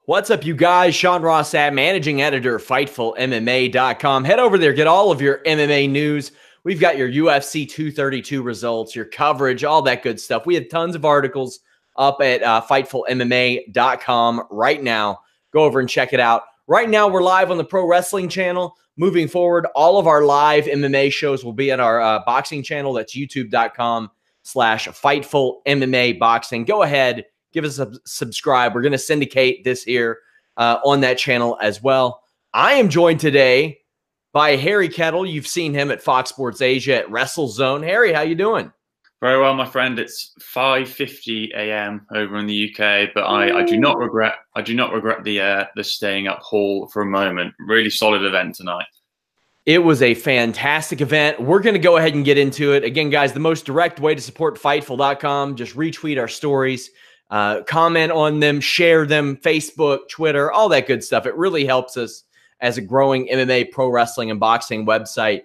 What's up, you guys? Sean Ross Sapp, managing editor, FightfulMMA.com. Head over there, get all of your MMA news. We've got your UFC 232 results, your coverage, all that good stuff. We have tons of articles up at FightfulMMA.com right now. Go over and check it out. Right now, we're live on the Pro Wrestling channel. Moving forward, all of our live MMA shows will be on our boxing channel. That's youtube.com/FightfulMMA Boxing. Go ahead. Give us a subscribe. We're going to syndicate this here on that channel as well. I am joined today by Harry Kettle. You've seen him at Fox Sports Asia at WrestleZone. Harry, how you doing? Very well, my friend. It's 5:50 a.m. over in the UK, but I do not regret the staying up haul for a moment. Really solid event tonight. It was a fantastic event. We're going to go ahead and get into it. Again, guys, the most direct way to support Fightful.com, just retweet our stories. Comment on them, share them, Facebook, Twitter, all that good stuff. It really helps us as a growing MMA, pro wrestling, and boxing website.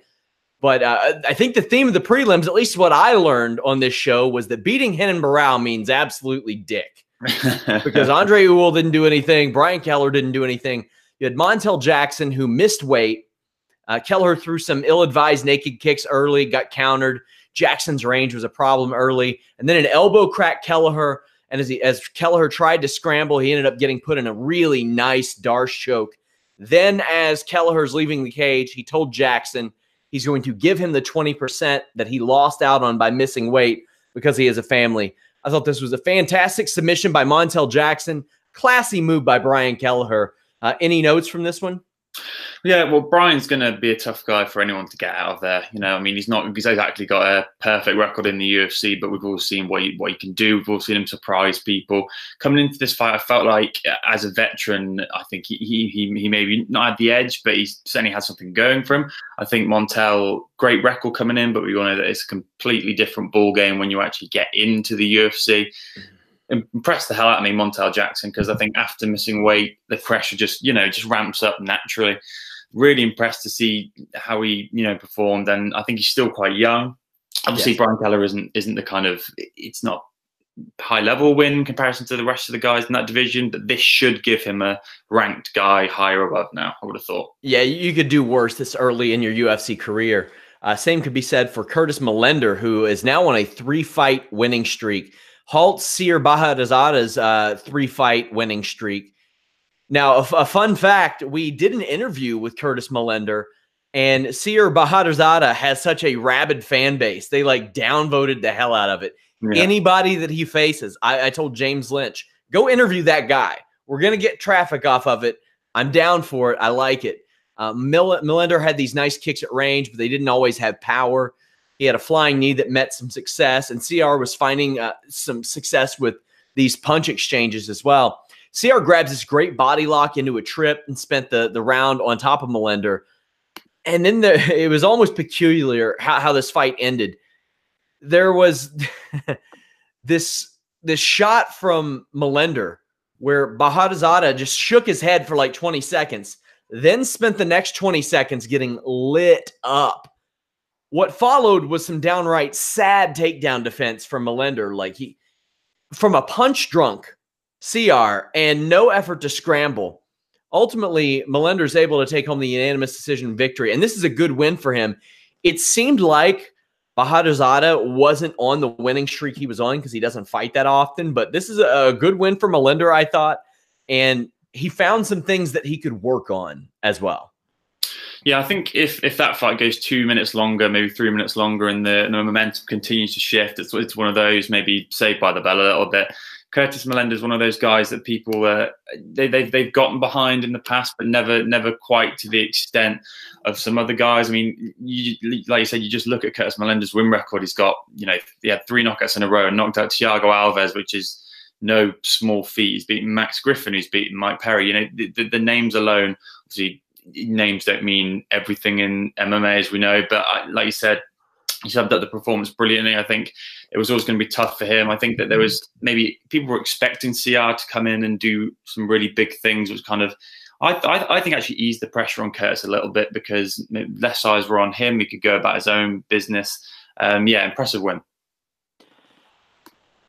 But I think the theme of the prelims, at least what I learned on this show, was that beating Renan Barão means absolutely dick. Because Andre Ewell didn't do anything. Brian Kelleher didn't do anything. You had Montel Jackson, who missed weight. Kelleher threw some ill-advised naked kicks early, got countered. Jackson's range was a problem early. And then an elbow cracked Kelleher. And as Kelleher tried to scramble, he ended up getting put in a really nice Darce choke. Then as Kelleher's leaving the cage, he told Jackson he's going to give him the 20% that he lost out on by missing weight because he has a family. I thought this was a fantastic submission by Montel Jackson. Classy move by Brian Kelleher. Any notes from this one? Yeah, well, Brian's going to be a tough guy for anyone to get out of there. You know, I mean, he's exactly got a perfect record in the UFC, but we've all seen what he can do. We've all seen him surprise people. Coming into this fight, I felt like as a veteran, I think he maybe not had the edge, but he certainly had something going for him. I think Montel, great record coming in, but we all know that it's a completely different ball game when you actually get into the UFC. Impressed the hell out of me, Montel Jackson, because I think after missing weight, the pressure just ramps up naturally. Really impressed to see how he performed, and I think he's still quite young. Obviously, yes. Brian Kelleher isn't the kind of, it's not high level win in comparison to the rest of the guys in that division, but this should give him a ranked guy higher above now, I would have thought. Yeah, you could do worse this early in your UFC career. Same could be said for Curtis Millender, who is now on a 3-fight winning streak. Halts Seer Bahadazada's 3-fight winning streak. Now, a fun fact, we did an interview with Curtis Millender, and Seer Bahadazada has such a rabid fan base. They downvoted the hell out of it. Yeah. Anybody that he faces, I told James Lynch, go interview that guy. We're going to get traffic off of it. I'm down for it. I like it. Millender had these nice kicks at range, but they didn't always have power. He had a flying knee that met some success, and CR was finding some success with these punch exchanges as well. CR grabs this great body lock into a trip and spent the round on top of Millender. And then it was almost peculiar how this fight ended. There was this shot from Millender where Bahadazada just shook his head for like 20 seconds, then spent the next 20 seconds getting lit up. What followed was some downright sad takedown defense from Millender, from a punch-drunk CR and no effort to scramble. Ultimately, Millender's able to take home the unanimous decision victory, and this is a good win for him. It seemed like Bahadazada wasn't on the winning streak he was on because he doesn't fight that often, but this is a good win for Millender, I thought, and he found some things that he could work on as well. Yeah, I think if that fight goes 2 minutes longer, maybe 3 minutes longer, and the momentum continues to shift, it's one of those maybe saved by the bell a little bit. Curtis Millender is one of those guys that people they've gotten behind in the past, but never quite to the extent of some other guys. I mean, like you said, you just look at Curtis Millender's win record. He's got he had 3 knockouts in a row and knocked out Thiago Alves, which is no small feat. He's beaten Max Griffin, who's beaten Mike Perry. The names alone, obviously. Names don't mean everything in MMA, as we know, but like you said, he summed up the performance brilliantly. I think it was always going to be tough for him. I think that there was maybe people were expecting CR to come in and do some really big things. It was kind of, I think actually eased the pressure on Curtis a little bit because less eyes were on him. He could go about his own business. Yeah, impressive win.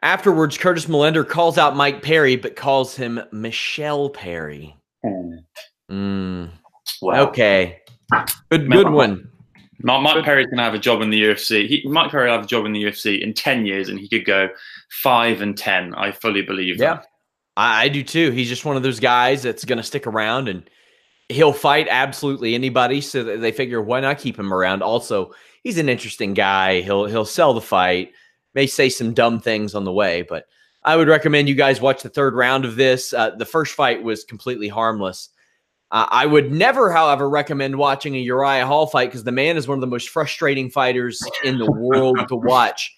Afterwards, Curtis Millender calls out Mike Perry, but calls him Michelle Perry. Wow. Okay. Good one. Mike Perry's going to have a job in the UFC. Mike Perry will have a job in the UFC in 10 years, and he could go 5-10. I fully believe that. I do too. He's just one of those guys that's going to stick around, and he'll fight absolutely anybody. So they figure, why not keep him around? Also, he's an interesting guy. He'll sell the fight, may say some dumb things on the way, but I would recommend you guys watch the third round of this. The first fight was completely harmless. I would never, however, recommend watching a Uriah Hall fight because the man is one of the most frustrating fighters in the world to watch.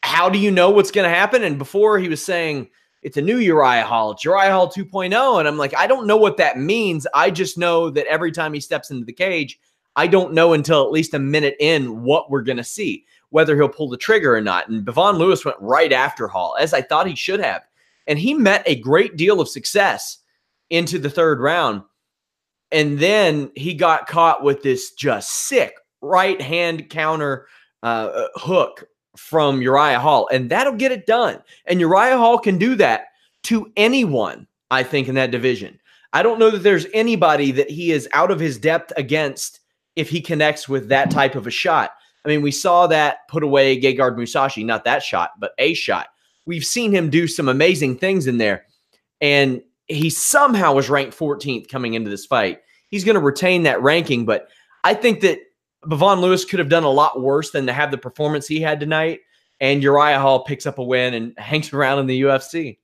How do you know what's going to happen? And before he was saying, it's a new Uriah Hall. It's Uriah Hall 2.0. And I'm like, I don't know what that means. I just know that every time he steps into the cage, I don't know until at least a minute in what we're going to see, whether he'll pull the trigger or not. And Devon Lewis went right after Hall, as I thought he should have. And he met a great deal of success into the third round. And then he got caught with this just sick right hand counter hook from Uriah Hall. And that'll get it done. And Uriah Hall can do that to anyone, I think, in that division. I don't know that there's anybody that he is out of his depth against if he connects with that type of a shot. I mean, we saw that put away Gegard Musashi, not that shot, but a shot. We've seen him do some amazing things in there. And he somehow was ranked 14th coming into this fight. He's going to retain that ranking, but I think that Devon Lewis could have done a lot worse than to have the performance he had tonight, and Uriah Hall picks up a win and hangs around in the UFC.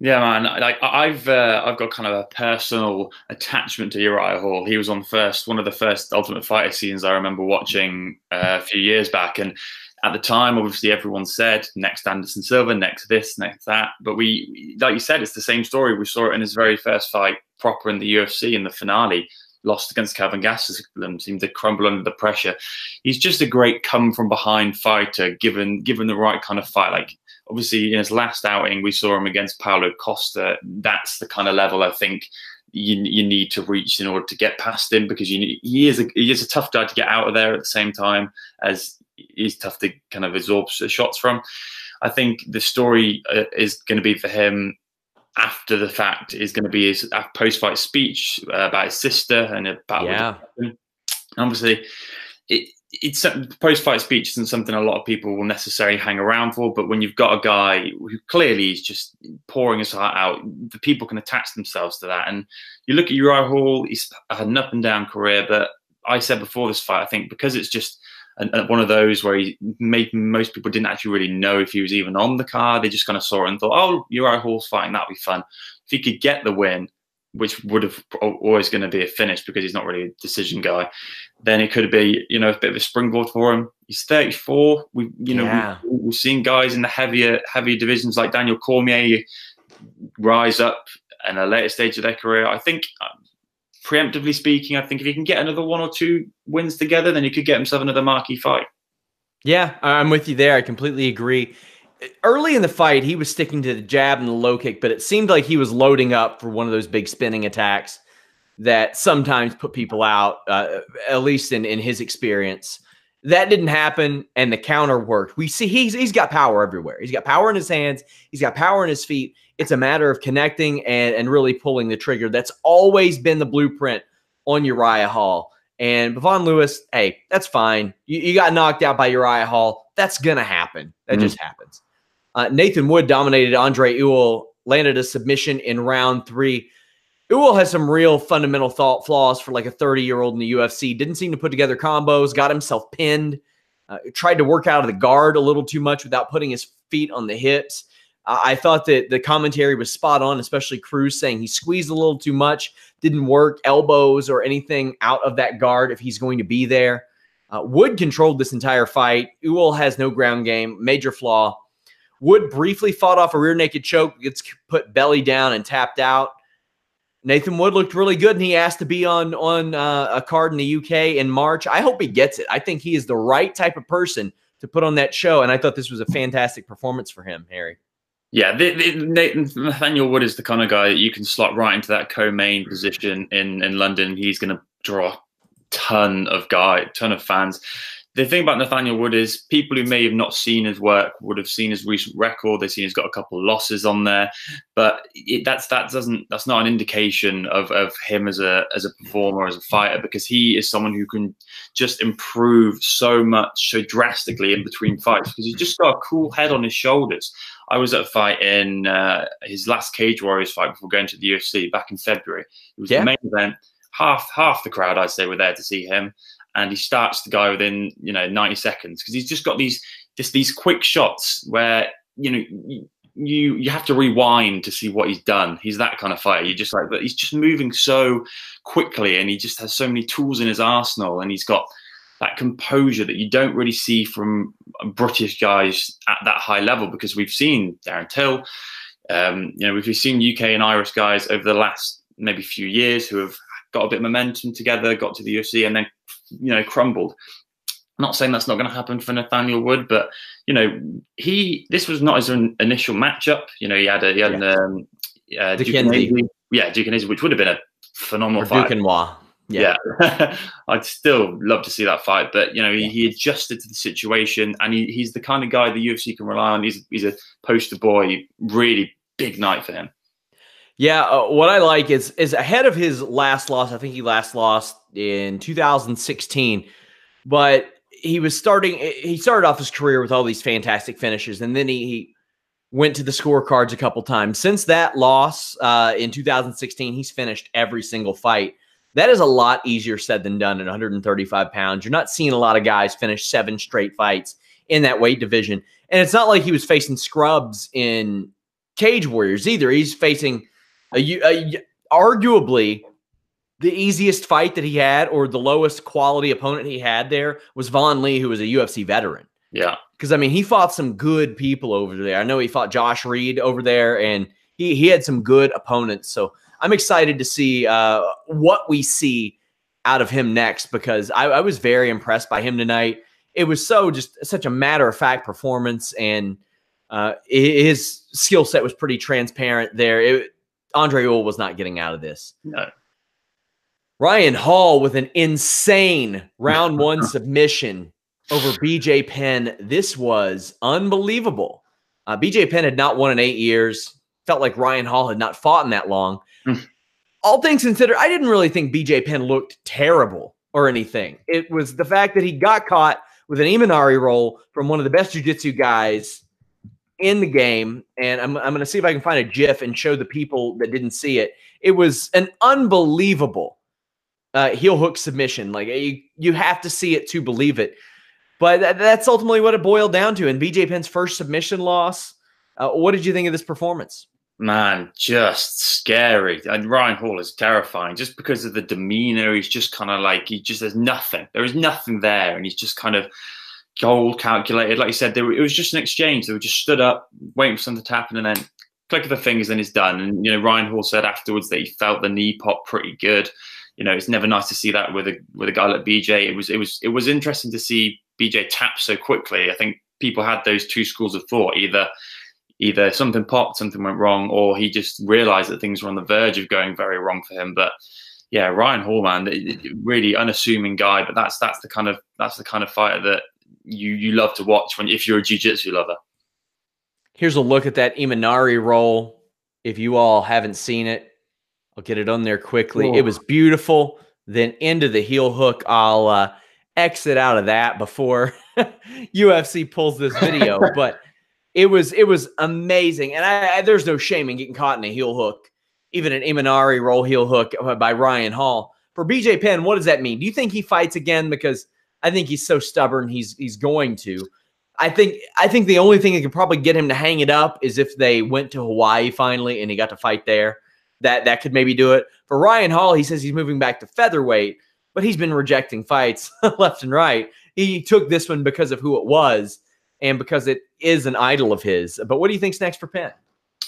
Yeah, man. Like I've got kind of a personal attachment to Uriah Hall. He was on one of the first Ultimate Fighter seasons I remember watching a few years back, and at the time, obviously, everyone said next Anderson Silva, next this, next that. But we, like you said, it's the same story. We saw it in his very first fight proper in the UFC in the finale. Lost against Calvin Gastelum, seemed to crumble under the pressure. He's just a great come-from-behind fighter, given the right kind of fight. Like, obviously, in his last outing, we saw him against Paulo Costa. That's the kind of level I think you need to reach in order to get past him, because he is a tough guy to get out of there at the same time as he's tough to kind of absorb shots from. I think the story is going to be for him after the fact is going to be his post-fight speech about his sister and about obviously it's post-fight speech isn't something a lot of people will necessarily hang around for, but when you've got a guy who clearly is just pouring his heart out, the people can attach themselves to that. And you look at Uriah Hall, he's had an up and down career, but I said before this fight, I think because it's just one of those where he made most people didn't actually really know if he was even on the card. They just kind of saw it and thought, oh, Uriah Hall's fighting, that'll be fun. If he could get the win, which would have always going to be a finish because he's not really a decision guy, then it could be, a bit of a springboard for him. He's 34. We've seen guys in the heavier divisions like Daniel Cormier rise up in a later stage of their career. I think, preemptively speaking, I think if he can get another one or two wins together, then he could get himself another marquee fight. Yeah, I'm with you there. I completely agree. Early in the fight, he was sticking to the jab and the low kick, but it seemed like he was loading up for one of those big spinning attacks that sometimes put people out, at least in his experience. That didn't happen, and the counter worked. We see he's got power everywhere. He's got power in his hands. He's got power in his feet. It's a matter of connecting and really pulling the trigger. That's always been the blueprint on Uriah Hall. And Devon Lewis, hey, that's fine. You got knocked out by Uriah Hall. That's going to happen. That just happens. Nathan Wood dominated Andre Ewell, landed a submission in round 3. Ewell has some real fundamental thought flaws for like a 30-year-old in the UFC. Didn't seem to put together combos, got himself pinned, tried to work out of the guard a little too much without putting his feet on the hips. I thought that the commentary was spot on, especially Cris saying he squeezed a little too much, didn't work elbows or anything out of that guard if he's going to be there. Wood controlled this entire fight. Ewell has no ground game, major flaw. Wood briefly fought off a rear naked choke, gets put belly down and tapped out. Nathan Wood looked really good, and he asked to be on a card in the UK in March. I hope he gets it. I think he is the right type of person to put on that show, and I thought this was a fantastic performance for him, Harry. Yeah, Nathaniel Wood is the kind of guy that you can slot right into that co-main position in London. He's going to draw a ton of fans. The thing about Nathaniel Wood is people who may have not seen his work would have seen his recent record. They've seen he's got a couple of losses on there, but that's not an indication of him as a performer, as a fighter, because he is someone who can just improve so much, so drastically in between fights, because he's just got a cool head on his shoulders. I was at a fight in his last Cage Warriors fight before going to the UFC back in February. It was the main event. Half the crowd, I'd say, were there to see him. And he starts the guy within 90 seconds, because he's just got these quick shots where you have to rewind to see what he's done. He's that kind of fighter. You're just like, but he's just moving so quickly, and he just has so many tools in his arsenal, and he's got that composure that you don't really see from British guys at that high level, because we've seen Darren Till, we've seen UK and Irish guys over the last maybe few years who have got a bit of momentum together, got to the UFC, and then crumbled. I'm not saying that's not going to happen for Nathaniel Wood, but this was not his initial matchup. He had Duke, which would have been a phenomenal fight. Yeah. I'd still love to see that fight, but he adjusted to the situation, and he's the kind of guy the UFC can rely on. He's a poster boy. Really big night for him. Yeah, what I like is ahead of his last loss. I think he last lost in 2016, but he started off his career with all these fantastic finishes, and then he went to the scorecards a couple times. Since that loss in 2016, he's finished every single fight. That is a lot easier said than done at 135 pounds. You're not seeing a lot of guys finish 7 straight fights in that weight division. And it's not like he was facing scrubs in Cage Warriors either. He's facing arguably the easiest fight that he had, or the lowest quality opponent he had there, was Vaughn Lee, who was a UFC veteran. Yeah. Because, he fought some good people over there. I know he fought Josh Reed over there, and he had some good opponents. So I'm excited to see what we see out of him next, because I was very impressed by him tonight. It was such a matter-of-fact performance, and his skill set was pretty transparent there. Andre Ewell was not getting out of this. No. Ryan Hall with an insane round 1 submission over BJ Penn. This was unbelievable. BJ Penn had not won in 8 years. Felt like Ryan Hall had not fought in that long. All things considered, I didn't really think BJ Penn looked terrible or anything. It was the fact that he got caught with an Imanari roll from one of the best jiu-jitsu guys in the game, and I'm going to see if I can find a GIF and show the people that didn't see it. It was an unbelievable heel hook submission. Like, you have to see it to believe it. But that's ultimately what it boiled down to. And BJ Penn's first submission loss. What did you think of this performance? Man, just scary. And Ryan Hall is terrifying just because of the demeanor. He's just kind of like, there's nothing. There is nothing there, and he's just kind of goal calculated. Like you said, it was just an exchange. They were just stood up, waiting for something to happen, and then click of the fingers and it's done. And Ryan Hall said afterwards that he felt the knee pop pretty good. It's never nice to see that with a guy like BJ. It was interesting to see BJ tap so quickly. I think people had those two schools of thought: either something popped, something went wrong, or he just realized that things were on the verge of going very wrong for him. But yeah, Ryan Hall, man, really unassuming guy, but that's the kind of fighter that you love to watch if you're a jiu-jitsu lover. Here's a look at that Imanari roll. If you all haven't seen it, I'll get it on there quickly. Whoa. It was beautiful. Then into the heel hook. I'll exit out of that before UFC pulls this video, but it was amazing. And there's no shame in getting caught in a heel hook, even an Imanari roll heel hook by Ryan Hall. For BJ Penn, what does that mean? Do you think he fights again? Because I think he's so stubborn, he's going to. I think the only thing that could probably get him to hang it up is if they went to Hawaii finally and he got to fight there. That could maybe do it. For Ryan Hall, he says he's moving back to featherweight, but he's been rejecting fights left and right. He took this one because of who it was and because it is an idol of his. But what do you think's next for Penn?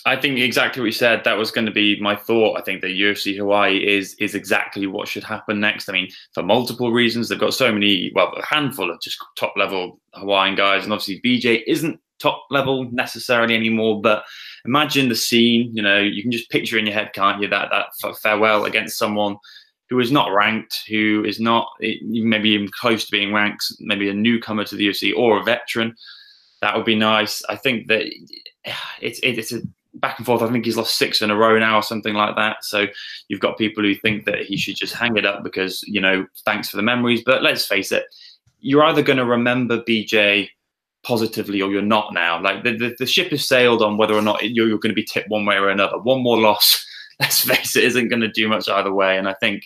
I think exactly what you said. That was going to be my thought. I think that UFC Hawaii is exactly what should happen next. I mean, for multiple reasons. They've got so many, a handful of just top-level Hawaiian guys. And obviously BJ isn't top-level necessarily anymore. But imagine the scene. You can just picture in your head, can't you, that farewell against someone who is not ranked, who is not maybe even close to being ranked, maybe a newcomer to the UFC or a veteran. That would be nice. I think that it's a back and forth. I think he's lost 6 in a row now or something like that. So you've got people who think that he should just hang it up because, you know, thanks for the memories. But let's face it, you're either going to remember BJ positively or you're not now. Like the ship has sailed on whether or not you're going to be tipped one way or another. One more loss, let's face it, isn't going to do much either way. And I think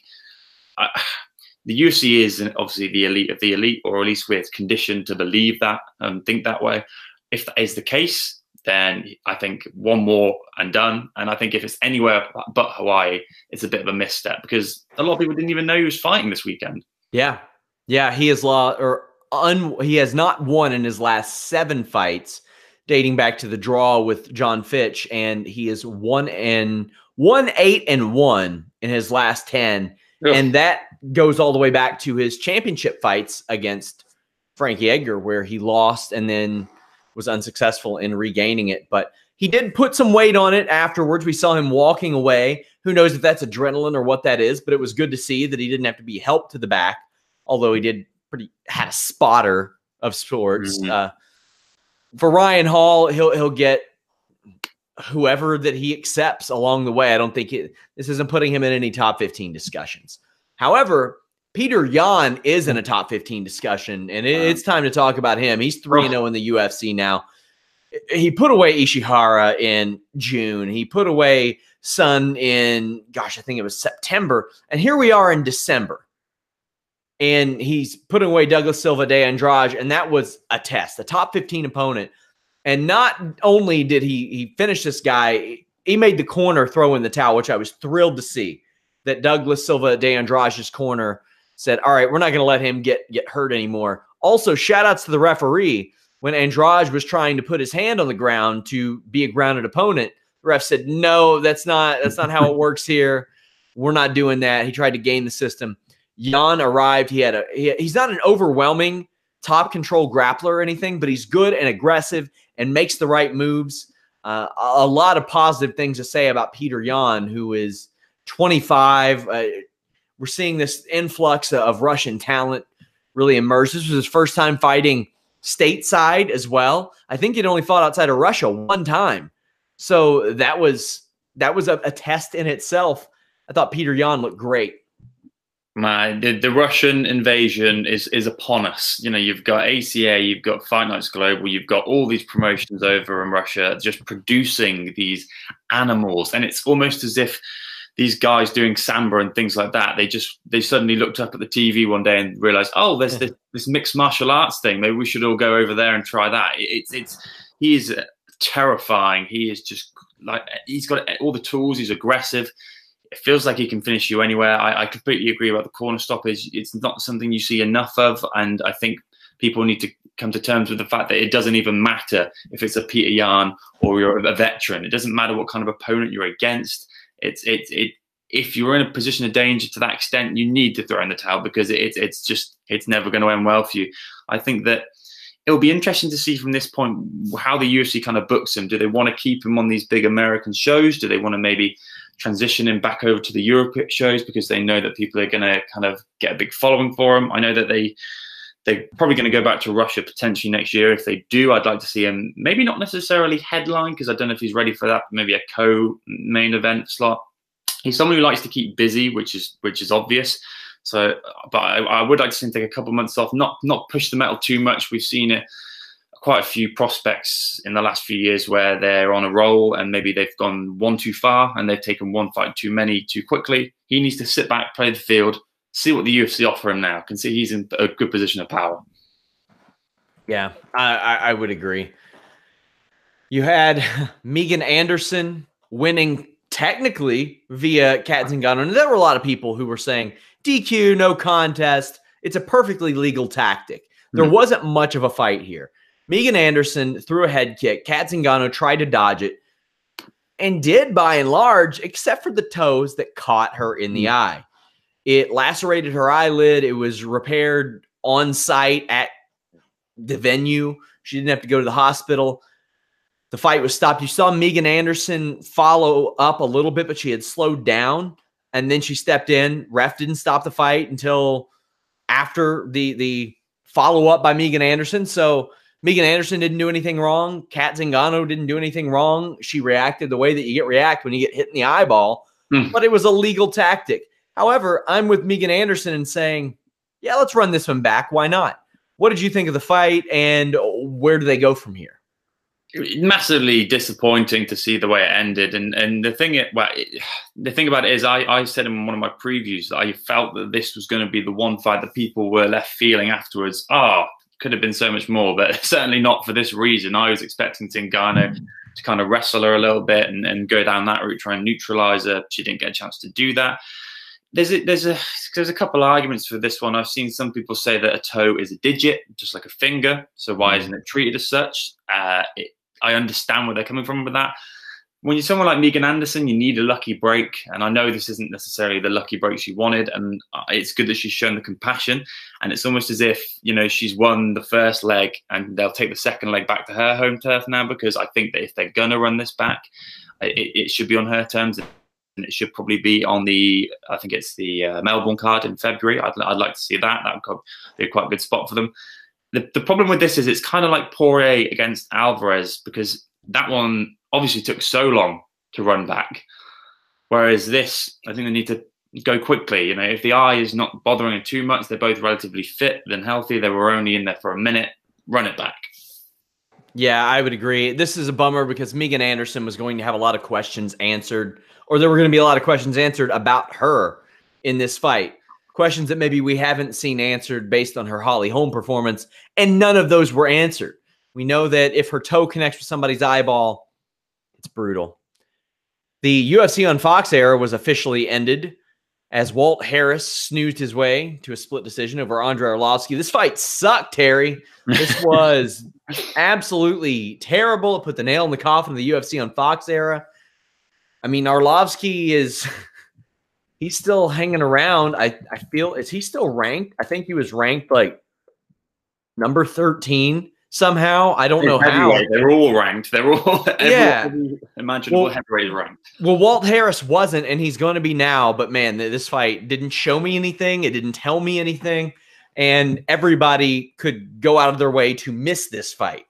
the UFC is obviously the elite of the elite, or at least we're conditioned to believe that and think that way. If that is the case, then I think one more and done. And I think if it's anywhere but Hawaii, it's a bit of a misstep because a lot of people didn't even know he was fighting this weekend. Yeah. Yeah. He has he has not won in his last 7 fights dating back to the draw with John Fitch. And he is 1-8-1 in his last 10. Ugh. And that goes all the way back to his championship fights against Frankie Edgar, where he lost and then was unsuccessful in regaining it. But he did put some weight on it afterwards. We saw him walking away. Who knows if that's adrenaline or what that is, but it was good to see that he didn't have to be helped to the back, although he had a spotter of sorts. For Ryan Hall, he'll get whoever that he accepts along the way. I don't think this isn't putting him in any top 15 discussions. However, Peter Yan is in a top 15 discussion, and it's time to talk about him. He's 3-0 in the UFC now. He put away Ishihara in June. He put away Sun in, I think it was September. And here we are in December. And he's putting away Douglas Silva de Andrade, and that was a test, a top 15 opponent. And not only did he finish this guy, he made the corner throw in the towel, which I was thrilled to see, that Douglas Silva de Andrade's corner said, all right, we're not going to let him get hurt anymore. Also, shout outs to the referee. When Andrade was trying to put his hand on the ground to be a grounded opponent, the ref said, no, that's not how it works here. We're not doing that. He tried to game the system. Yan arrived. He's not an overwhelming top control grappler or anything, but he's good and aggressive and makes the right moves. A lot of positive things to say about Peter Yan, who is 25. We're seeing this influx of Russian talent really emerge. This was his first time fighting stateside as well. I think he'd only fought outside of Russia one time. So that was a test in itself. I thought Peter Yan looked great. The Russian invasion is upon us. You know, you've got ACA, you've got Fight Nights Global, you've got all these promotions over in Russia just producing these animals. And it's almost as if these guys doing Samba and things like that, they suddenly looked up at the TV one day and realized, oh, there's this mixed martial arts thing. Maybe we should all go over there and try that. He is terrifying. He is just like, he's got all the tools. He's aggressive. It feels like he can finish you anywhere. I completely agree about the corner stoppage. It's not something you see enough of. And I think people need to come to terms with the fact that it doesn't even matter if it's a Peter Yan or you're a veteran. It doesn't matter what kind of opponent you're against. If you're in a position of danger to that extent, you need to throw in the towel because it's never going to end well for you. I think that it'll be interesting to see from this point how the UFC kind of books him. Do they want to keep him on these big American shows? Do they want to maybe transition him back over to the Europe shows because they know that people are going to kind of get a big following for him? I know that they're probably going to go back to Russia potentially next year. If they do, I'd like to see him maybe not necessarily headline because I don't know if he's ready for that. Maybe a co-main event slot. He's someone who likes to keep busy, which is obvious. So, but I would like to see him take a couple of months off, not push the metal too much. We've seen it quite a few prospects in the last few years where they're on a roll and maybe they've gone one too far and they've taken one fight too many too quickly. He needs to sit back, play the field, see what the UFC offer him now. Can see he's in a good position of power. Yeah, I would agree. You had Megan Anderson winning technically via Cat Zingano. And there were a lot of people who were saying, DQ, no contest. It's a perfectly legal tactic. There wasn't much of a fight here. Megan Anderson threw a head kick. Cat Zingano tried to dodge it and did by and large, except for the toes that caught her in the eye. It lacerated her eyelid. It was repaired on site at the venue. She didn't have to go to the hospital. The fight was stopped. You saw Megan Anderson follow up a little bit, but she had slowed down and then she stepped in. Ref didn't stop the fight until after the follow-up by Megan Anderson. So Megan Anderson didn't do anything wrong. Kat Zingano didn't do anything wrong. She reacted the way that you react when you get hit in the eyeball, but it was a legal tactic. However, I'm with Megan Anderson in saying, yeah, let's run this one back. Why not? What did you think of the fight, and where do they go from here? Massively disappointing to see the way it ended, and the thing about it is, I said in one of my previews that I felt that this was going to be the one fight that people were left feeling afterwards, could have been so much more, but certainly not for this reason. I was expecting Zingano to kind of wrestle her a little bit and go down that route, try and neutralize her. She didn't get a chance to do that. There's a couple of arguments for this one. I've seen some people say that a toe is a digit, just like a finger. So why isn't it treated as such? I understand where they're coming from with that. When you're someone like Megan Anderson, you need a lucky break. And I know this isn't necessarily the lucky break she wanted. And it's good that she's shown the compassion. And it's almost as if, she's won the first leg and they'll take the second leg back to her home turf now, because I think that if they're going to run this back, it should be on her terms. And it should probably be on I think it's the Melbourne card in February. I'd like to see that. That would be a quite good spot for them. The problem with this is it's kind of like Poirier against Alvarez, because that one obviously took so long to run back. Whereas this, I think they need to go quickly. If the eye is not bothering them too much, they're both relatively fit and healthy. They were only in there for a minute. Run it back. Yeah, I would agree. This is a bummer because Megan Anderson was going to have a lot of questions answered, or there were going to be a lot of questions answered about her in this fight. Questions that maybe we haven't seen answered based on her Holm performance, and none of those were answered. We know that if her toe connects with somebody's eyeball, it's brutal. The UFC on Fox era was officially ended as Walt Harris snoozed his way to a split decision over Andrei Arlovski. This fight sucked, Terry. This was absolutely terrible. It put the nail in the coffin of the UFC on Fox era. I mean, Arlovski he's still hanging around. I feel, is he still ranked? I think he was ranked like number 13 somehow. I don't know how. They're all ranked. They're all every imaginable heavyweight ranked. Well, Walt Harris wasn't, and he's going to be now. But man, this fight didn't show me anything. It didn't tell me anything, and everybody could go out of their way to miss this fight.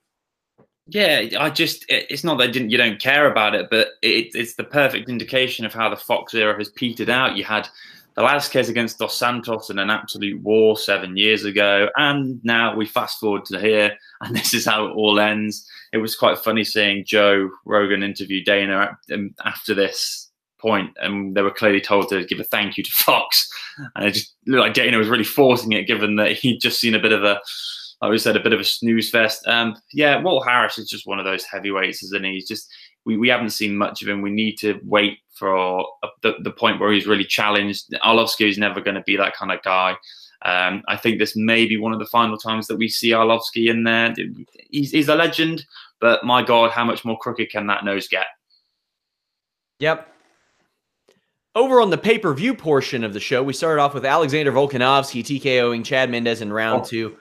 Yeah, it's not that you don't care about it, but it's the perfect indication of how the Fox era has petered out. You had Velasquez against Dos Santos in an absolute war 7 years ago, and now we fast forward to here, and this is how it all ends. It was quite funny seeing Joe Rogan interview Dana after this point, and they were clearly told to give a thank you to Fox, and it just looked like Dana was really forcing it, given that he'd just seen a bit of a snooze fest. Yeah, Walt Harris is just one of those heavyweights, isn't he? He's just, we haven't seen much of him. We need to wait for the point where he's really challenged. Arlovski is never going to be that kind of guy. I think this may be one of the final times that we see Arlovski in there. He's a legend, but my God, how much more crooked can that nose get? Yep. Over on the pay-per-view portion of the show, we started off with Alexander Volkanovski TKOing Chad Mendes in round 2.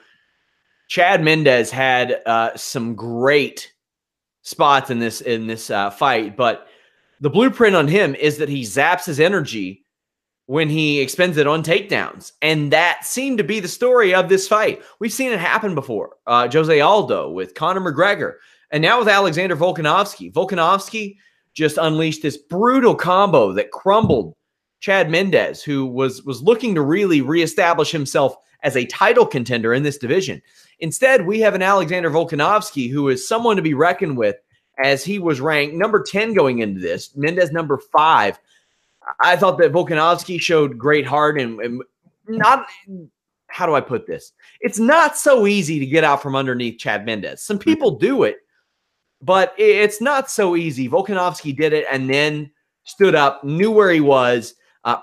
Chad Mendes had some great spots in this fight, but the blueprint on him is that he zaps his energy when he expends it on takedowns, and that seemed to be the story of this fight. We've seen it happen before. Jose Aldo with Conor McGregor, and now with Alexander Volkanovski. Volkanovski just unleashed this brutal combo that crumbled Chad Mendes, who was looking to really reestablish himself as a title contender in this division. Instead, we have an Alexander Volkanovski who is someone to be reckoned with, as he was ranked number 10 going into this, Mendes number 5. I thought that Volkanovski showed great heart and not, how do I put this? It's not so easy to get out from underneath Chad Mendes. Some people do it, but it's not so easy. Volkanovski did it and then stood up, knew where he was,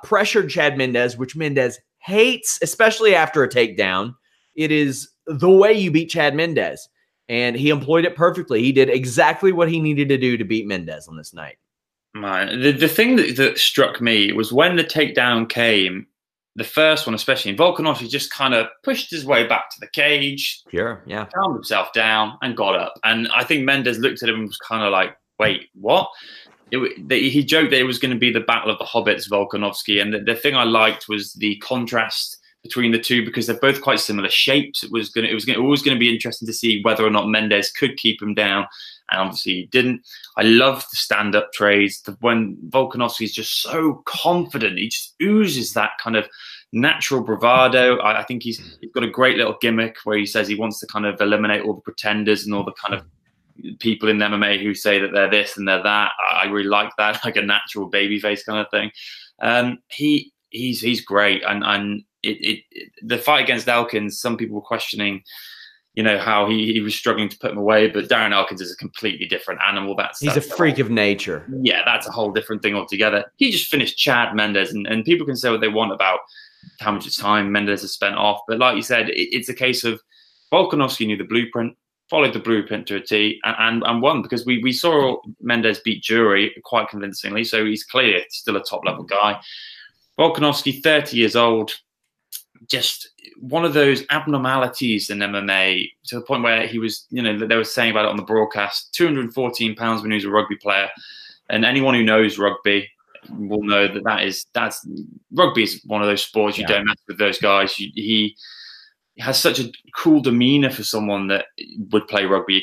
pressured Chad Mendes, which Mendes hates, especially after a takedown. It is the way you beat Chad Mendes, and he employed it perfectly. He did exactly what he needed to do to beat Mendes on this night. Man, the thing that struck me was when the takedown came, the first one especially, and Volkanovski just kind of pushed his way back to the cage, calmed himself down and got up. And I think Mendes looked at him and was kind of like, wait, what? he joked that it was going to be the battle of the hobbits, Volkanovski, and the thing I liked was the contrast between the two, because they're both quite similar shapes. It was always going to be interesting to see whether or not Mendes could keep him down, and obviously he didn't. I love the stand-up trades. When Volkanovski is just so confident, he just oozes that kind of natural bravado. I think he's got a great little gimmick where he says he wants to kind of eliminate all the pretenders and all the kind of people in MMA who say that they're this and they're that. I really like that, like a natural babyface kind of thing. He's great, and the fight against Elkins, some people were questioning, you know, how he was struggling to put him away, but Darren Elkins is a completely different animal. He's a freak of nature. Yeah, that's a whole different thing altogether. He just finished Chad Mendes, and people can say what they want about how much time Mendes has spent off, but like you said, it's a case of Volkanovski knew the blueprint, followed the blueprint to a T, and won, because we saw Mendes beat Jury quite convincingly, so he's clearly still a top-level guy. Volkanovski, 30 years old, just one of those abnormalities in MMA, to the point where he was, you know, they were saying about it on the broadcast, 214 pounds when he was a rugby player, and anyone who knows rugby will know that's rugby is one of those sports you don't mess with those guys. He has such a cool demeanor for someone that would play rugby.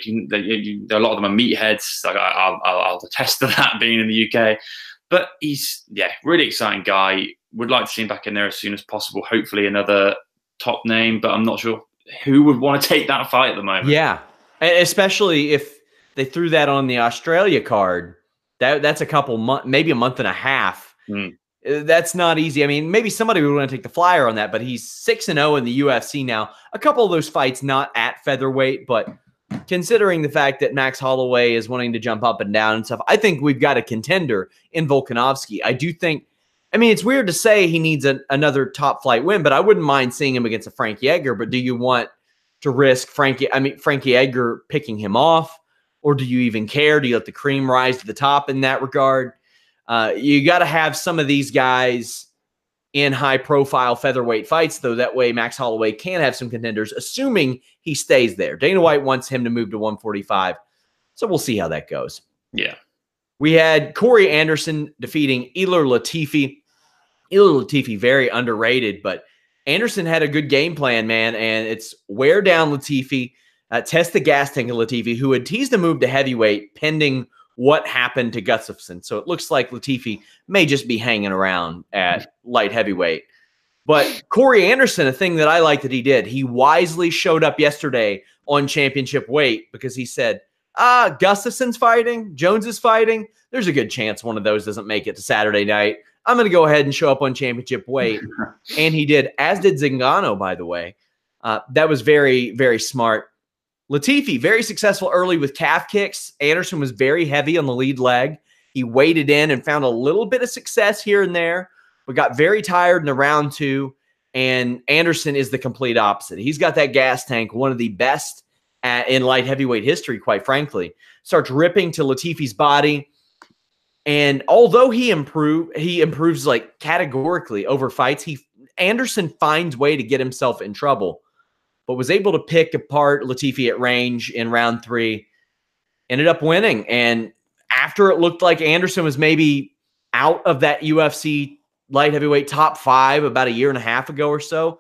A lot of them are meatheads. Like I'll attest to that, being in the UK. But he's really exciting guy. Would like to see him back in there as soon as possible. Hopefully another top name, but I'm not sure who would want to take that fight at the moment. Yeah, especially if they threw that on the Australia card. That's a couple months, maybe a month and a half. That's not easy. I mean, maybe somebody would want to take the flyer on that, but he's 6-0 in the UFC now. A couple of those fights not at featherweight, but considering the fact that Max Holloway is wanting to jump up and down and stuff, I think we've got a contender in Volkanovski. I do think, I mean, it's weird to say he needs another top flight win, but I wouldn't mind seeing him against a Frankie Edgar. But do you want to risk Frankie Edgar picking him off? Or do you even care? Do you let the cream rise to the top in that regard? You got to have some of these guys in high-profile featherweight fights, though. That way Max Holloway can have some contenders, assuming he stays there. Dana White wants him to move to 145, so we'll see how that goes. Yeah. We had Corey Anderson defeating Eliel Latifi. Eliel Latifi, very underrated, but Anderson had a good game plan, man, and it's wear down Latifi. Test the gas tank of Latifi, who had teased a move to heavyweight pending what happened to Gustafsson. So it looks like Latifi may just be hanging around at light heavyweight. But Corey Anderson, a thing that I like that he did, he wisely showed up yesterday on championship weight because he said, Gustafsson's fighting, Jones is fighting. There's a good chance one of those doesn't make it to Saturday night. I'm going to go ahead and show up on championship weight. And he did, as did Zingano, by the way. That was very, very smart. Latifi, very successful early with calf kicks. Anderson was very heavy on the lead leg. He waded in and found a little bit of success here and there, but got very tired in the round two. And Anderson is the complete opposite. He's got that gas tank, one of the best in light heavyweight history, quite frankly. Starts ripping to Latifi's body. And although he improves like categorically over fights, Anderson finds way to get himself in trouble, but was able to pick apart Latifi at range in round three, ended up winning. And after it looked like Anderson was maybe out of that UFC light heavyweight top 5 about a year and a half ago or so,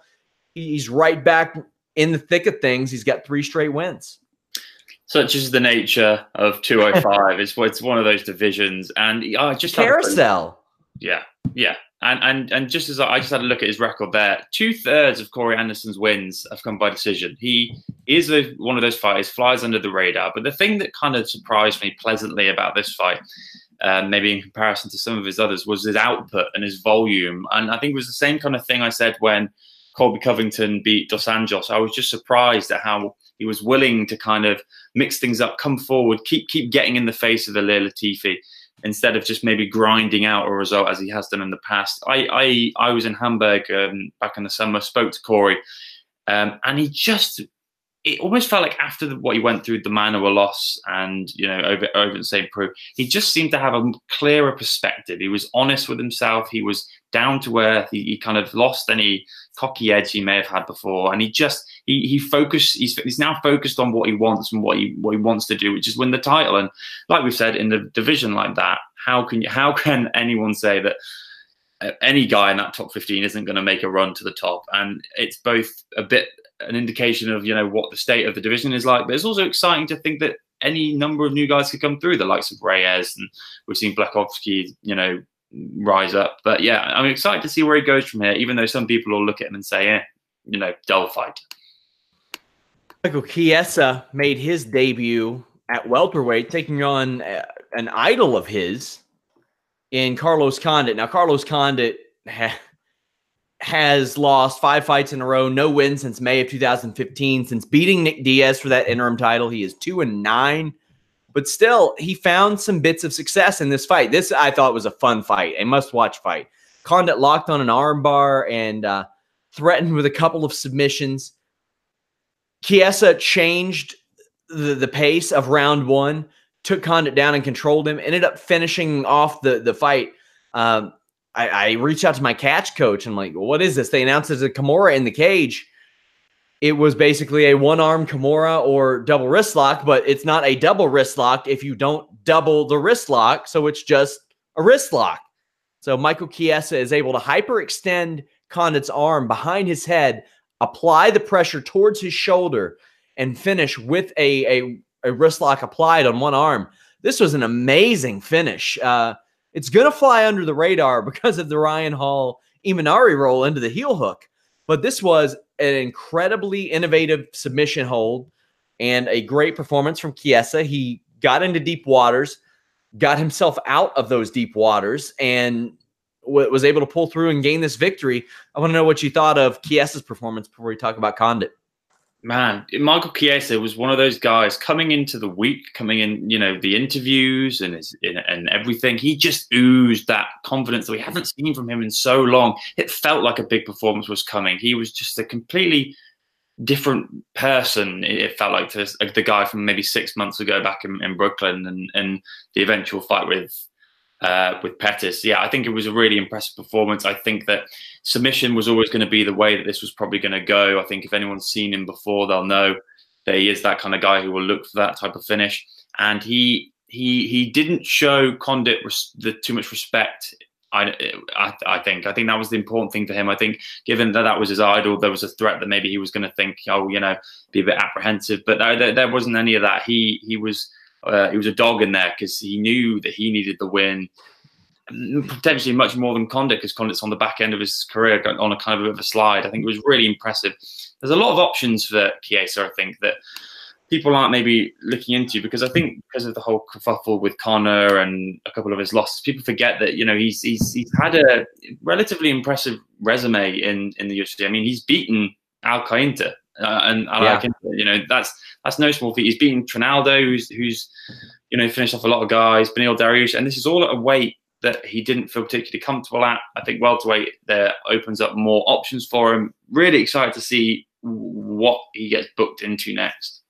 he's right back in the thick of things. He's got 3 straight wins. Such is the nature of 205. It's one of those divisions. And just carousel. Yeah. And just as I just had a look at his record there, 2/3 of Corey Anderson's wins have come by decision. He is one of those fighters, flies under the radar. But the thing that kind of surprised me pleasantly about this fight, maybe in comparison to some of his others, was his output and his volume. And I think it was the same kind of thing I said when Colby Covington beat Dos Anjos. I was just surprised at how he was willing to kind of mix things up, come forward, keep getting in the face of Eliel Latifi, instead of just maybe grinding out a result as he has done in the past. I was in Hamburg back in the summer, spoke to Corey, and it almost felt like after what he went through, the Manoa loss and, over in St. Preux, he just seemed to have a clearer perspective. He was honest with himself. He was down to earth. He kind of lost any cocky edge he may have had before. And he focused, he's now focused on what he wants and what he wants to do, which is win the title. And like we've said, in the division like that, how can anyone say that any guy in that top 15 isn't going to make a run to the top? And it's both a bit an indication of, you know, what the state of the division is like, but it's also exciting to think that any number of new guys could come through, the likes of Reyes, and we've seen Blachowski, you know, rise up. But yeah, I'm excited to see where he goes from here, even though some people will look at him and say, you know, dull fight. Michael Chiesa made his debut at welterweight, taking on an idol of his in Carlos Condit. Now, Carlos Condit has lost 5 fights in a row, no win since May of 2015. Since beating Nick Diaz for that interim title, he is 2-9. But still, he found some bits of success in this fight. This, I thought, was a fun fight, a must-watch fight. Condit locked on an armbar and threatened with a couple of submissions. Chiesa changed the pace of round 1, took Condit down and controlled him, ended up finishing off the fight. I reached out to my catch coach and I'm like, well, what is this? They announced there's a Kimura in the cage. It was basically a one-arm Kimura or double wrist lock, but it's not a double wrist lock if you don't double the wrist lock, so it's just a wrist lock. So Michael Chiesa is able to hyperextend Condit's arm behind his head, apply the pressure towards his shoulder, and finish with a wrist lock applied on one arm. This was an amazing finish. It's going to fly under the radar because of the Ryan Hall Imanari roll into the heel hook. But this was an incredibly innovative submission hold and a great performance from Chiesa. He got into deep waters, got himself out of those deep waters, and was able to pull through and gain this victory. I want to know what you thought of Chiesa's performance before we talk about Condit. Man, Michael Chiesa was one of those guys coming into the week, coming in, you know, the interviews and everything. He just oozed that confidence that we haven't seen from him in so long. It felt like a big performance was coming. He was just a completely different person. It felt like to the guy from maybe 6 months ago back in Brooklyn and the eventual fight with Pettis. Yeah, I think it was a really impressive performance. I think that submission was always going to be the way that this was probably going to go. I think if anyone's seen him before, they'll know that he is that kind of guy who will look for that type of finish. And he didn't show Condit too much respect. I think that was the important thing for him. I think given that was his idol, there was a threat that maybe he was going to think, oh, you know, be a bit apprehensive. But there wasn't any of that. He was a dog in there because he knew that he needed the win, potentially much more than Condit, because Condit's on the back end of his career on a kind of a bit of a slide. I think it was really impressive. There's a lot of options for Chiesa, I think, that people aren't maybe looking into, because I think because of the whole kerfuffle with Conor and a couple of his losses, people forget that, you know, he's had a relatively impressive resume in the UFC. I mean, he's beaten Al Qainta. And I like him, you know, that's no small feat. He's beaten Trinaldo, who's you know, finished off a lot of guys, Beneil Dariush, and this is all at a weight that he didn't feel particularly comfortable at. I think welterweight there opens up more options for him. Really excited to see what he gets booked into next.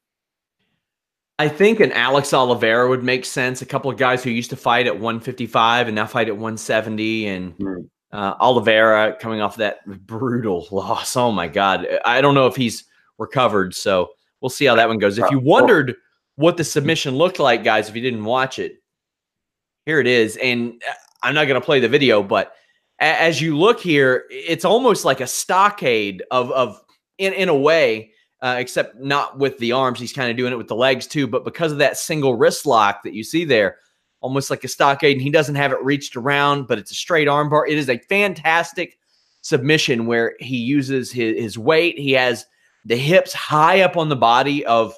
I think an Alex Oliveira would make sense. A couple of guys who used to fight at 155 and now fight at 170, and Oliveira coming off that brutal loss. Oh my God. I don't know if he's recovered, so we'll see how that one goes. If you wondered what the submission looked like, guys, if you didn't watch it, here it is. And I'm not going to play the video, but as you look here, it's almost like a stockade in a way, except not with the arms. He's kind of doing it with the legs too, but because of that single wrist lock that you see there, almost like a stockade, and he doesn't have it reached around, but it's a straight arm bar. It is a fantastic submission where he uses his weight. He has the hips high up on the body of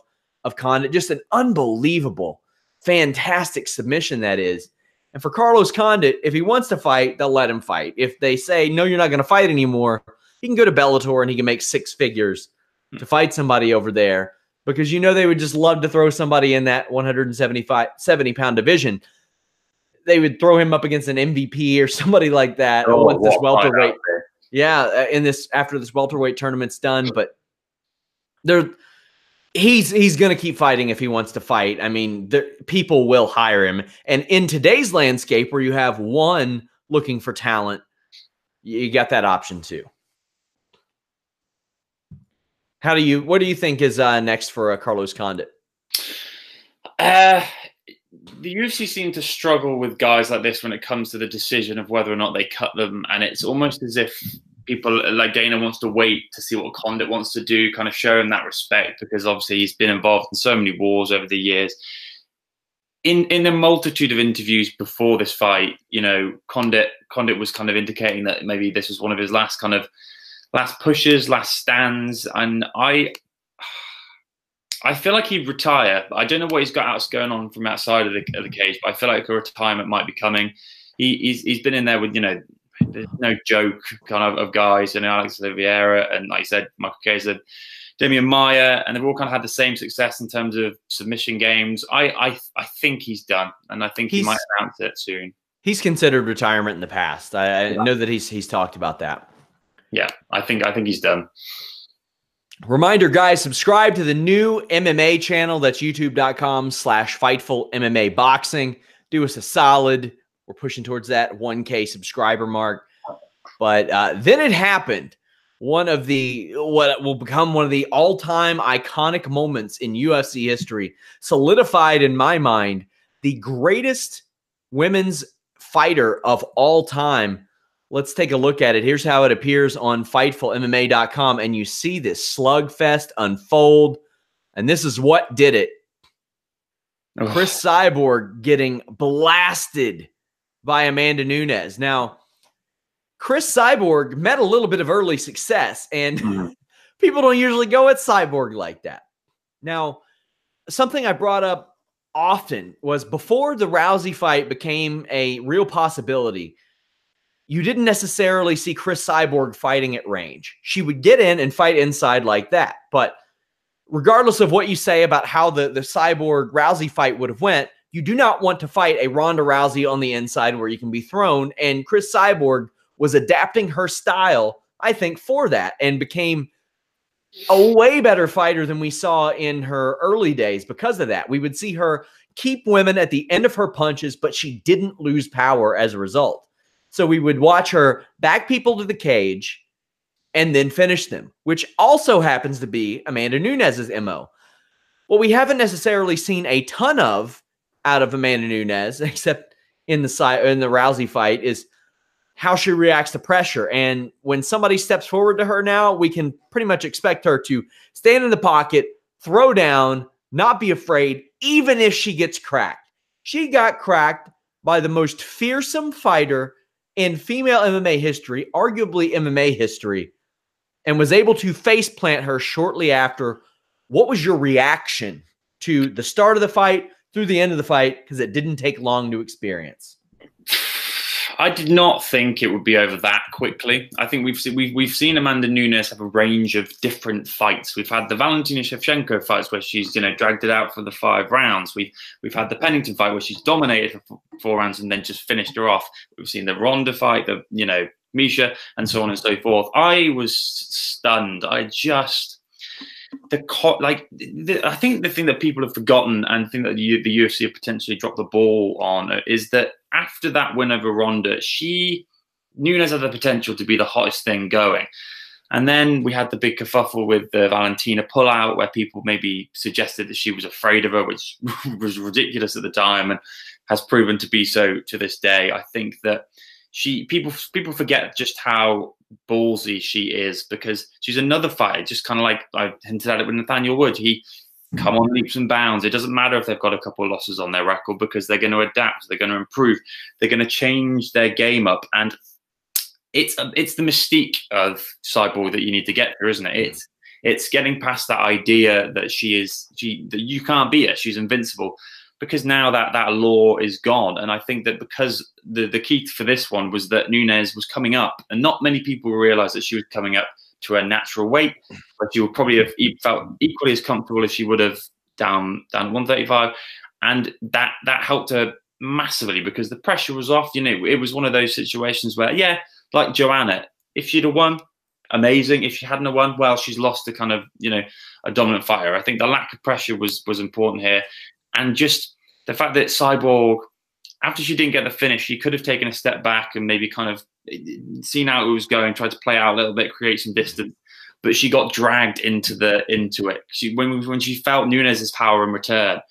Condit. Just an unbelievable, fantastic submission that is. And for Carlos Condit, if he wants to fight, they'll let him fight. If they say, no, you're not going to fight anymore, he can go to Bellator and he can make 6 figures to fight somebody over there, because you know they would just love to throw somebody in that 70-pound division. They would throw him up against an MVP or somebody like that. Once this welterweight, after this welterweight tournament's done, but he's going to keep fighting if he wants to fight. I mean, people will hire him, and in today's landscape where you have one looking for talent, you got that option too. What do you think is next for Carlos Condit? the UFC seem to struggle with guys like this when it comes to the decision of whether or not they cut them, and it's almost as if people like Dana wants to wait to see what Condit wants to do, kind of show him that respect, because obviously he's been involved in so many wars over the years. In a multitude of interviews before this fight, you know, Condit was kind of indicating that maybe this was one of his last pushes, last stands, and I feel like he'd retire. I don't know what he's got else going on from outside of the cage, but I feel like a retirement might be coming. He's been in there with, you know, there's no joke kind of guys, you know, Alex Oliveira and, like you said, Michael Chiesa, Damian Maia, and they've all kind of had the same success in terms of submission games. I think he's done, and I think he might announce it soon. He's considered retirement in the past. I know that he's talked about that. Yeah, I think he's done. Reminder, guys, subscribe to the new MMA channel. That's youtube.com/Fightful MMA Boxing. Do us a solid. We're pushing towards that 1K subscriber mark. But then it happened. What will become one of the all-time iconic moments in UFC history, solidified in my mind the greatest women's fighter of all time. Let's take a look at it. Here's how it appears on FightfulMMA.com, and you see this slugfest unfold, and this is what did it. Cris Cyborg getting blasted by Amanda Nunes. Now, Cris Cyborg met a little bit of early success, and people don't usually go at Cyborg like that. Now, something I brought up often was before the Rousey fight became a real possibility, you didn't necessarily see Cris Cyborg fighting at range. She would get in and fight inside like that. But regardless of what you say about how the Cyborg-Rousey fight would have went, you do not want to fight a Ronda Rousey on the inside where you can be thrown. And Cris Cyborg was adapting her style, I think, for that, and became a way better fighter than we saw in her early days because of that. We would see her keep women at the end of her punches, but she didn't lose power as a result. So we would watch her back people to the cage and then finish them, which also happens to be Amanda Nunes' MO. What we haven't necessarily seen a ton of out of Amanda Nunes, except in the Rousey fight, is how she reacts to pressure. And when somebody steps forward to her now, we can pretty much expect her to stand in the pocket, throw down, not be afraid, even if she gets cracked. She got cracked by the most fearsome fighter in female MMA history, arguably MMA history, and was able to face plant her shortly after. What was your reaction to the start of the fight through the end of the fight? Because it didn't take long to experience. I did not think it would be over that quickly. I think we've seen Amanda Nunes have a range of different fights. We've had the Valentina Shevchenko fights where she's, you know, dragged it out for the 5 rounds. We've had the Pennington fight where she's dominated for 4 rounds and then just finished her off. We've seen the Ronda fight, the, you know, Misha, and so on and so forth. I was stunned. I think the thing that people have forgotten, and the thing that the UFC have potentially dropped the ball on, is that after that win over Ronda, Nunes had the potential to be the hottest thing going. And then we had the big kerfuffle with the Valentina pullout, where people maybe suggested that she was afraid of her, which was ridiculous at the time and has proven to be so to this day. I think that people forget just how ballsy she is, because she's another fighter, just kind of like I hinted at it with Nathaniel Wood. He come on leaps and bounds. It doesn't matter if they've got a couple of losses on their record, because they're going to adapt, they're going to improve, they're going to change their game up. And it's the mystique of Cyborg that you need to get through, isn't it? It's getting past that idea that that you can't beat her, she's invincible, because now that law is gone. And I think that because the key for this one was that Nunes was coming up, and not many people realized that she was coming up to her natural weight, but she would probably have felt equally as comfortable if she would have down 135. And that helped her massively, because the pressure was off. You know, it was one of those situations where, yeah, like Joanna, if she'd have won, amazing. If she hadn't have won, well, she's lost to kind of, you know, a dominant fighter. I think the lack of pressure was important here. And just the fact that Cyborg, after she didn't get the finish, she could have taken a step back and maybe kind of seen how it was going, tried to play out a little bit, create some distance. But she got dragged into it. When she felt Nunes' power in return,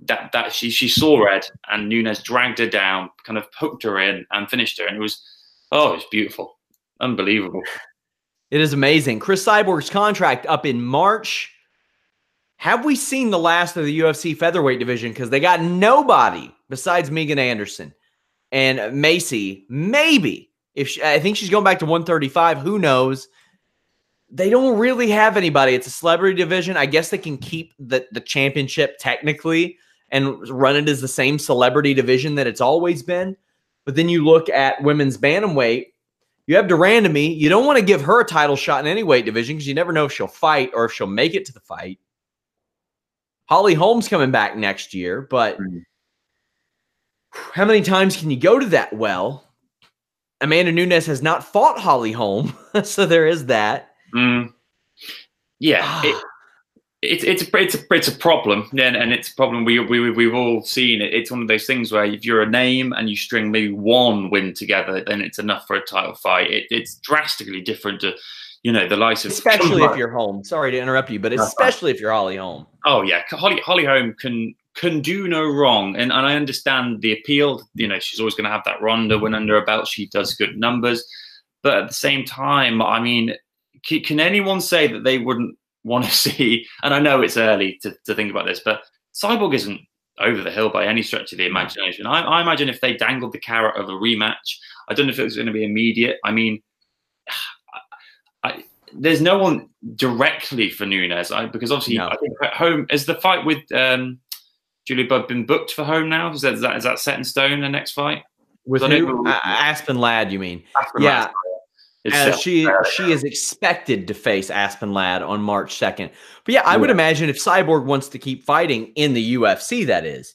that she saw red, and Nunes dragged her down, kind of poked her in, and finished her. And it was beautiful, unbelievable. It is amazing. Cris Cyborg's contract up in March. Have we seen the last of the UFC featherweight division? Because they got nobody besides Megan Anderson and Macy. Maybe I think she's going back to 135. Who knows? They don't really have anybody. It's a celebrity division. I guess they can keep the championship technically and run it as the same celebrity division that it's always been. But then you look at women's bantamweight. You have Durandamy. You don't want to give her a title shot in any weight division because you never know if she'll fight or if she'll make it to the fight. Holly Holm's coming back next year, but how many times can you go to that well? Amanda Nunes has not fought Holly Holm, so there is that. Yeah, it's a problem, and it's a problem we've all seen. It's one of those things where if you're a name and you string maybe one win together, then it's enough for a title fight. It's drastically different to, you know, the likes of, especially if you're Holm. Sorry to interrupt you, but especially if you're Holly Holm. Oh yeah, Holly Holm can do no wrong, and I understand the appeal. You know, she's always going to have that Ronda win under her belt. She does good numbers, but at the same time, I mean, can anyone say that they wouldn't want to see? And I know it's early to think about this, but Cyborg isn't over the hill by any stretch of the imagination. I imagine if they dangled the carrot of a rematch, I don't know if it was going to be immediate. I mean, there's no one directly for Nunes, because obviously I think Holm is the fight with Julia Budd been booked for Holm now. Is that set in stone? The next fight with who? Aspen Ladd, you mean? Aspen Ladd. She She is expected to face Aspen Ladd on March 2nd. But yeah, I would imagine if Cyborg wants to keep fighting in the UFC, that is,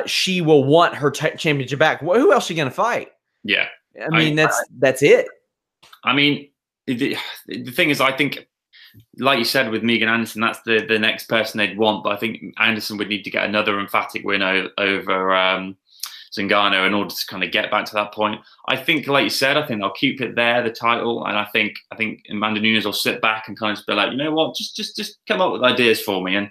she will want her championship back. Who else is she going to fight? Yeah, I mean that's it. I mean, the thing is, I think, like you said with Megan Anderson, that's the next person they'd want. But I think Anderson would need to get another emphatic win over Zingano in order to kind of get back to that point. I think, like you said, I think they'll keep it there, the title, and I think Amanda Nunes will sit back and kind of be like, you know what, just come up with ideas for me. And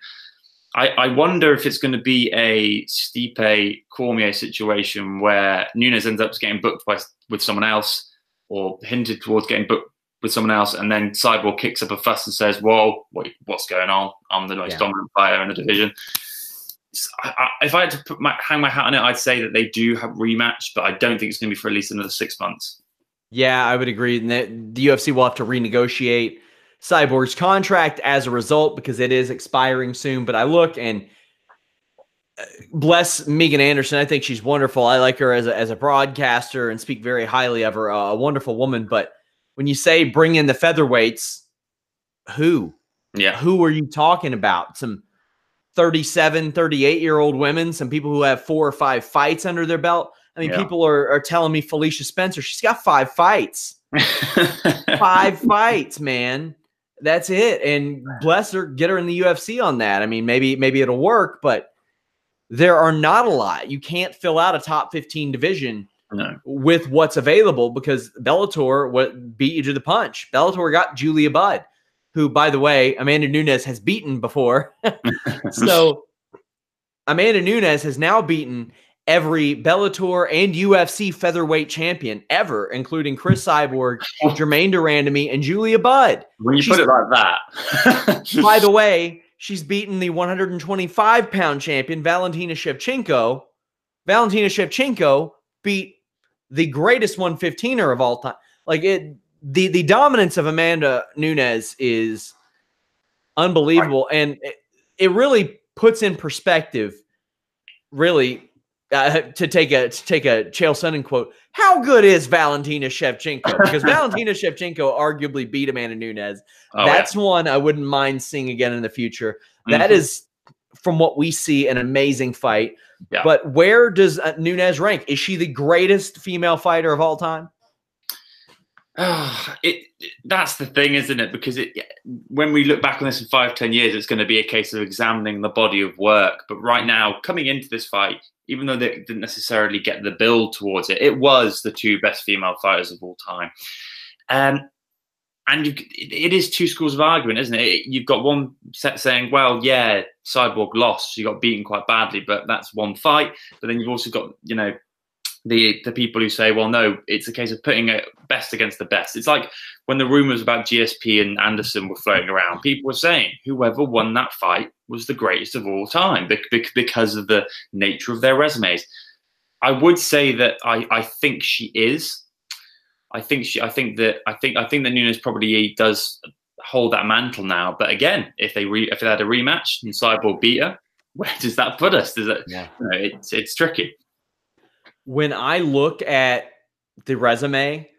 I wonder if it's going to be a Stipe Cormier situation where Nunes ends up getting booked with someone else, or hinted towards getting booked with someone else, and then Cyborg kicks up a fuss and says, "Whoa, what's going on? I'm the most dominant fighter in the division." If I had to hang my hat on it, I'd say that they do have rematch, but I don't think it's going to be for at least another 6 months. Yeah, I would agree. And the UFC will have to renegotiate Cyborg's contract as a result because it is expiring soon. But I look and bless Megan Anderson. I think she's wonderful. I like her as a broadcaster and speak very highly of her. A wonderful woman. But when you say bring in the featherweights, who? Yeah. Who are you talking about? Some 37, 38-year-old women, some people who have 4 or 5 fights under their belt. I mean, people are telling me Felicia Spencer, she's got 5 fights. 5 fights, man. That's it. And bless her, get her in the UFC on that. I mean, maybe it'll work, but there are not a lot. You can't fill out a top 15 division with what's available because Bellator beat you to the punch. Bellator got Julia Budd, who, by the way, Amanda Nunes has beaten before. So Amanda Nunes has now beaten every Bellator and UFC featherweight champion ever, including Cris Cyborg, Jermaine Durandamy, and Julia Budd. When you put it like that. By the way, she's beaten the 125-pound champion, Valentina Shevchenko. Valentina Shevchenko beat the greatest 115er of all time. Like the dominance of Amanda Nunes is unbelievable, and it really puts in perspective, really, to take a Chael Sonnen quote, how good is Valentina Shevchenko? Because Valentina Shevchenko arguably beat Amanda Nunes. That's one I wouldn't mind seeing again in the future. That is, from what we see, an amazing fight. Yeah. But where does Nunes rank? Is she the greatest female fighter of all time? That's the thing, isn't it? Because when we look back on this in 5-10 years, it's going to be a case of examining the body of work. But right now, coming into this fight, even though they didn't necessarily get the build towards it, it was the 2 best female fighters of all time. and it is two schools of argument, isn't it? You've got one set saying, well, yeah, Cyborg lost. She got beaten quite badly, but that's one fight. But then you've also got, you know, the people who say, well, no, it's a case of putting it best against the best. It's like when the rumors about GSP and Anderson were floating around, people were saying whoever won that fight was the greatest of all time because of the nature of their resumes. I would say that I think she is. I think that Nunes probably does hold that mantle now. But again, if they had a rematch and Cyborg beat her, where does that put us? Does it? Yeah. You know, it's tricky. When I look at the resume,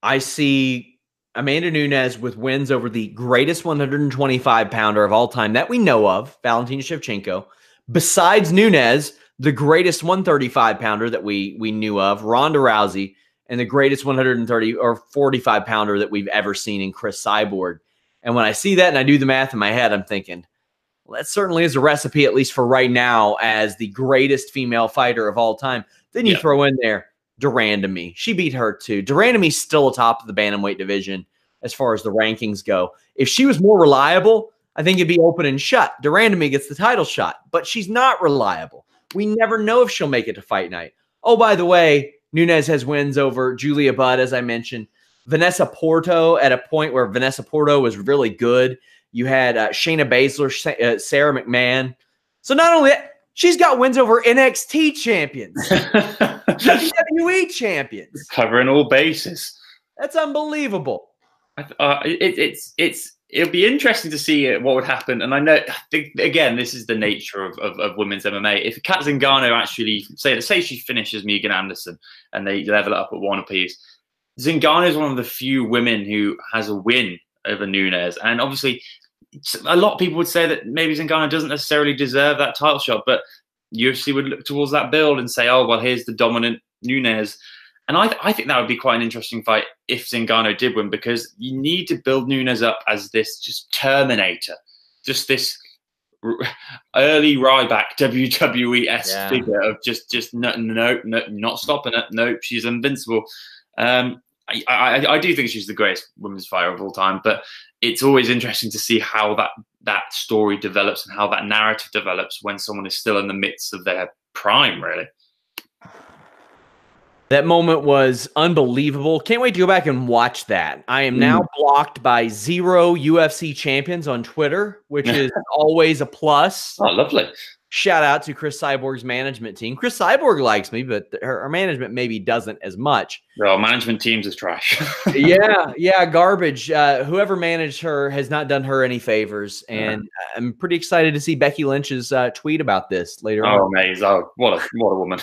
I see Amanda Nunes with wins over the greatest 125-pounder of all time that we know of, Valentina Shevchenko. Besides Nunes, the greatest 135-pounder that we knew of, Ronda Rousey, and the greatest 130 or 45-pounder that we've ever seen in Cris Cyborg. And when I see that and I do the math in my head, I'm thinking, well, that certainly is a recipe, at least for right now, as the greatest female fighter of all time. Then you throw in there de Randamie. She beat her too. De Randamie's still atop of the bantamweight division as far as the rankings go. If she was more reliable, I think it'd be open and shut. De Randamie gets the title shot, but she's not reliable. We never know if she'll make it to fight night. Oh, by the way, Nunes has wins over Julia Budd, as I mentioned. Vanessa Porto at a point where Vanessa Porto was really good. You had Shayna Baszler, Sarah McMahon. So not only that, she's got wins over NXT champions, WWE champions. Covering all bases. That's unbelievable. It'll be interesting to see what would happen. And I think, again, this is the nature of women's MMA. If Kat Zingano actually, say she finishes Megan Anderson and they level it up at one apiece, Zingano is one of the few women who has a win over Nunes. And obviously, a lot of people would say that maybe Zingano doesn't necessarily deserve that title shot, but UFC would look towards that build and say, oh, well, here's the dominant Nunes. And I think that would be quite an interesting fight if Zingano did win, because you need to build Nunes up as this just Terminator, just this early Ryback WWE-esque figure of just no, not stopping it. No, she's invincible. I do think she's the greatest women's fighter of all time, but it's always interesting to see how that story develops and how that narrative develops when someone is still in the midst of their prime, really. That moment was unbelievable. Can't wait to go back and watch that. I am now blocked by 0 UFC champions on Twitter, which is always a plus. Oh, lovely. Shout out to Cris Cyborg's management team. Cris Cyborg likes me, but her management maybe doesn't as much. Well, management teams is trash. yeah, garbage. Whoever managed her has not done her any favors, and I'm pretty excited to see Becky Lynch's tweet about this later on. Oh, amazing. Oh, what a woman.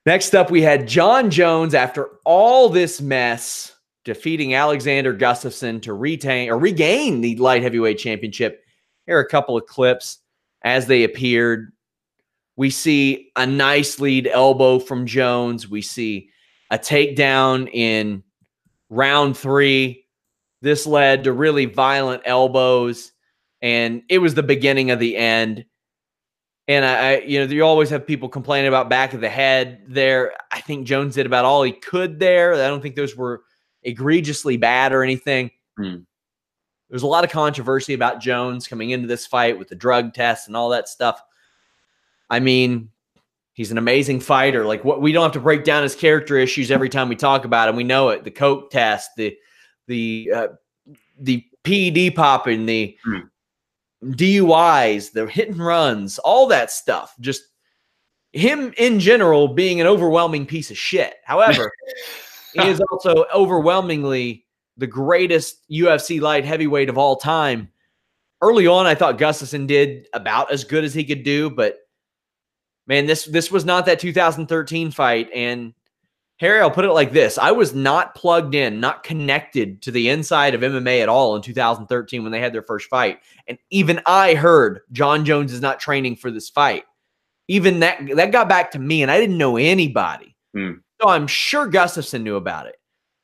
Next up, we had John Jones, after all this mess, defeating Alexander Gustafsson to regain the light heavyweight championship. Here are a couple of clips as they appeared. We see a nice lead elbow from Jones. We see a takedown in round 3. This led to really violent elbows, and it was the beginning of the end. And you always have people complaining about back of the head there. I think Jones did about all he could there. I don't think those were egregiously bad or anything. There's a lot of controversy about Jones coming into this fight with the drug test and all that stuff. I mean, he's an amazing fighter. Like, we don't have to break down his character issues every time we talk about him. We know it. The coke test, the PED popping, the DUIs, the hit and runs, all that stuff. Just him in general being an overwhelming piece of shit. However, he is also overwhelmingly the greatest UFC light heavyweight of all time. Early on, I thought Gustafsson did about as good as he could do, but man, this was not that 2013 fight. And Harry, I'll put it like this. I was not plugged in, not connected to the inside of MMA at all in 2013 when they had their first fight. And even I heard John Jones is not training for this fight. Even that got back to me, and I didn't know anybody. So I'm sure Gustafsson knew about it.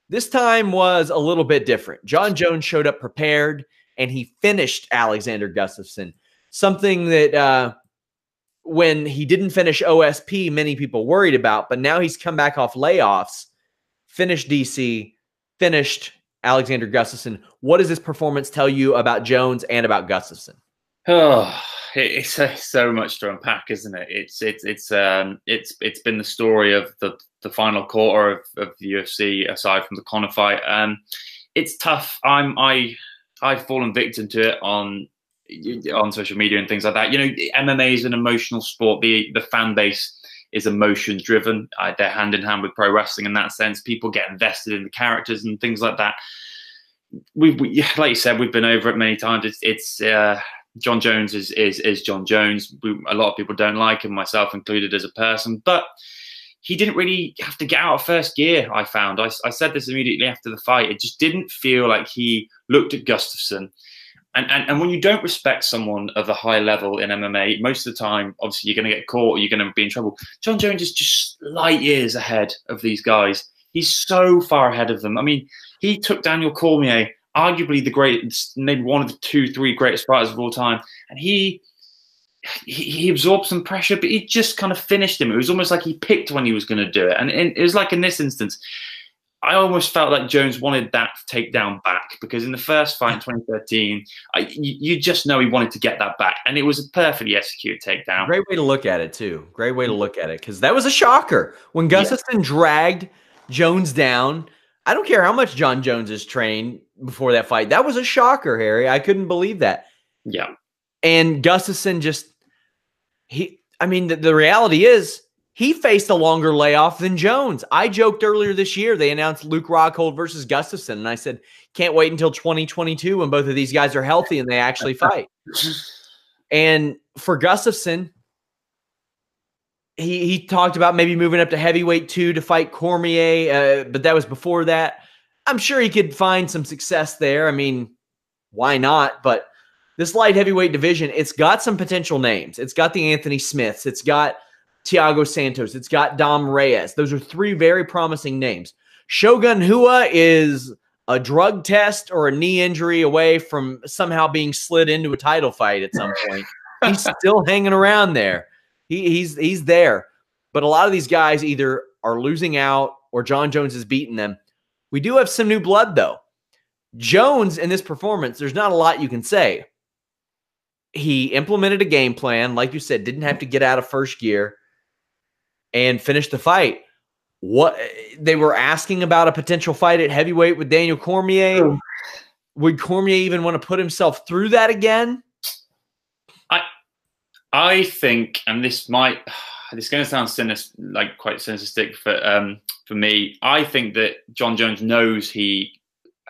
This time was a little bit different. John Jones showed up prepared, and he finished Alexander Gustafsson. Something that when he didn't finish OSP, many people worried about, but now he's come back off layoffs, finished DC, finished Alexander Gustafsson. What does this performance tell you about Jones and about Gustafsson? Oh, it's so much to unpack, isn't it? It's been the story of the final quarter of the UFC, aside from the Conor fight. It's tough. I've fallen victim to it on social media and things like that. You know, MMA is an emotional sport. The fan base is emotion driven. They're hand in hand with pro wrestling in that sense. People get invested in the characters and things like that. We like you said, we've been over it many times. It's John Jones is John Jones. A lot of people don't like him, myself included, as a person, but he didn't really have to get out of first gear, I found. I said this immediately after the fight. It just didn't feel like he looked at Gustafsson. And when you don't respect someone of a high level in MMA, most of the time, obviously, you're going to get caught or you're going to be in trouble. John Jones is just light years ahead of these guys. He's so far ahead of them. I mean, he took Daniel Cormier, arguably the greatest, maybe one of the 2-3 greatest fighters of all time, and he absorbed some pressure, but he just kind of finished him. It was almost like he picked when he was going to do it. And it was like in this instance, I almost felt like Jones wanted that takedown back, because in the first fight in 2013, you just know he wanted to get that back. And it was a perfectly executed takedown. Great way to look at it, too. Great way to look at it, because that was a shocker. When Gustafsson dragged Jones down, I don't care how much John Jones is trained before that fight. That was a shocker, Harry. I couldn't believe that. Yeah. And Gustafsson just, the reality is, he faced a longer layoff than Jones. I joked earlier this year, they announced Luke Rockhold versus Gustafsson, and I said, can't wait until 2022 when both of these guys are healthy and they actually fight. And for Gustafsson, he talked about maybe moving up to heavyweight 2 to fight Cormier, but that was before that. I'm sure he could find some success there. I mean, why not? But this light heavyweight division, it's got some potential names. It's got the Anthony Smiths. It's got Thiago Santos. It's got Dom Reyes. Those are 3 very promising names. Shogun Rua is a drug test or a knee injury away from somehow being slid into a title fight at some point. He's still hanging around there. He's there. But a lot of these guys either are losing out or John Jones is beating them. We do have some new blood, though. Jones, in this performance, there's not a lot you can say. He implemented a game plan, like you said, didn't have to get out of first gear and finish the fight. What they were asking about a potential fight at heavyweight with Daniel Cormier. Oh. Would Cormier even want to put himself through that again? I think, and this going to sound quite cynicistic for me. I think that John Jones knows he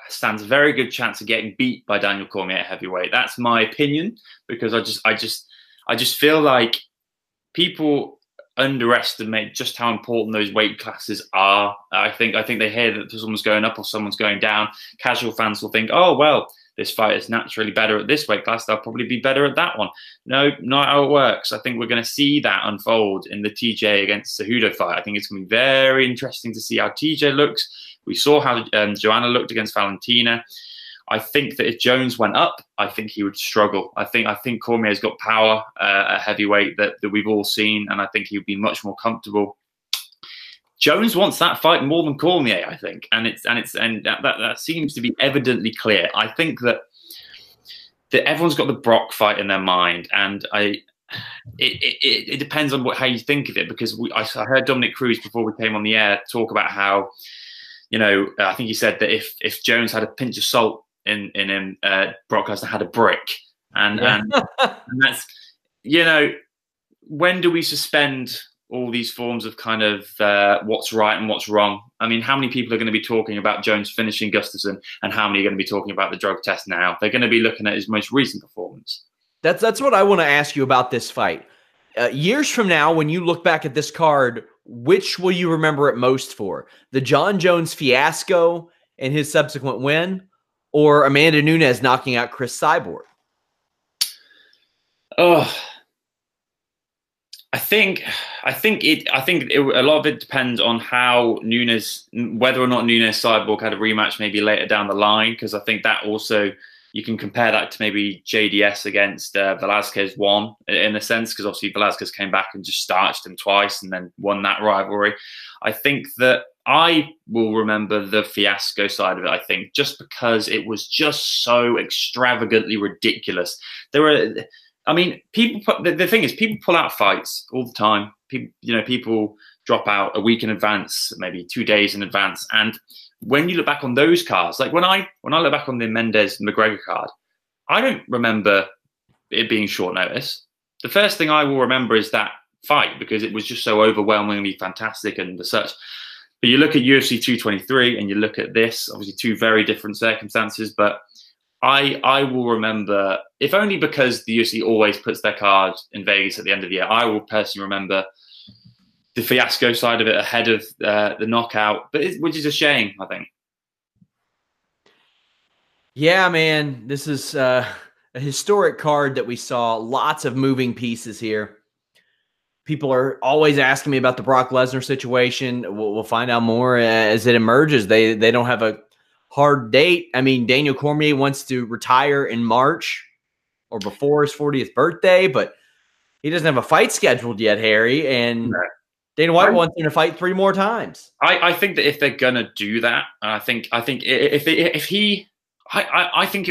stands a very good chance of getting beat by Daniel Cormier at heavyweight. That's my opinion, because I just feel like people underestimate just how important those weight classes are. I think they hear that someone's going up or someone's going down. Casual fans will think, oh, well, this fight is naturally better at this weight class. They'll probably be better at that one. No, not how it works. I think we're going to see that unfold in the TJ against Cejudo fight. I think it's going to be very interesting to see how TJ looks. We saw how Joanna looked against Valentina. I think that if Jones went up, I think he would struggle. I think Cormier's got power at heavyweight that we've all seen, and I think he would be much more comfortable. Jones wants that fight more than Cormier, I think, and that seems to be evidently clear. I think that everyone's got the Brock fight in their mind, and it depends on how you think of it, because I heard Dominic Cruz before we came on the air talk about how, I think he said that if Jones had a pinch of salt in him, Brock Lesnar had a brick, and that's, when do we suspend all these forms of kind of what's right and what's wrong? I mean, how many people are going to be talking about Jones finishing Gustafsson, and how many are going to be talking about the drug test now? They're going to be looking at his most recent performance. That's what I want to ask you about this fight. Years from now, when you look back at this card, which will you remember it most for? The John Jones fiasco and his subsequent win, or Amanda Nunes knocking out Cris Cyborg? Oh, I think a lot of it depends on how Nunes, whether or not Nunes Cyborg had a rematch maybe later down the line, because I think that also, You can compare that to maybe JDS against Velasquez 1 in a sense, because obviously Velasquez came back and just starched him twice and then won that rivalry. I think that I will remember the fiasco side of it, I think, just because it was just so extravagantly ridiculous. I mean, the thing is, people pull out fights all the time. People drop out a week in advance, maybe 2 days in advance. And when you look back on those cards, like when I look back on the Mendes-McGregor card, I don't remember it being short notice. The first thing I will remember is that fight, because it was just so overwhelmingly fantastic and such. But you look at UFC 223 and you look at this, obviously two very different circumstances, but I will remember, if only because the UFC always puts their card in Vegas at the end of the year, I will personally remember the fiasco side of it ahead of the knockout, which is a shame, I think. Yeah, man, this is a historic card that we saw. Lots of moving pieces here. People are always asking me about the Brock Lesnar situation. We'll find out more as it emerges. They don't have a hard date. I mean, Daniel Cormier wants to retire in March or before his 40th birthday, but he doesn't have a fight scheduled yet, Harry. And Dana White wants him to fight 3 more times. I think that if they're gonna do that, I think I think it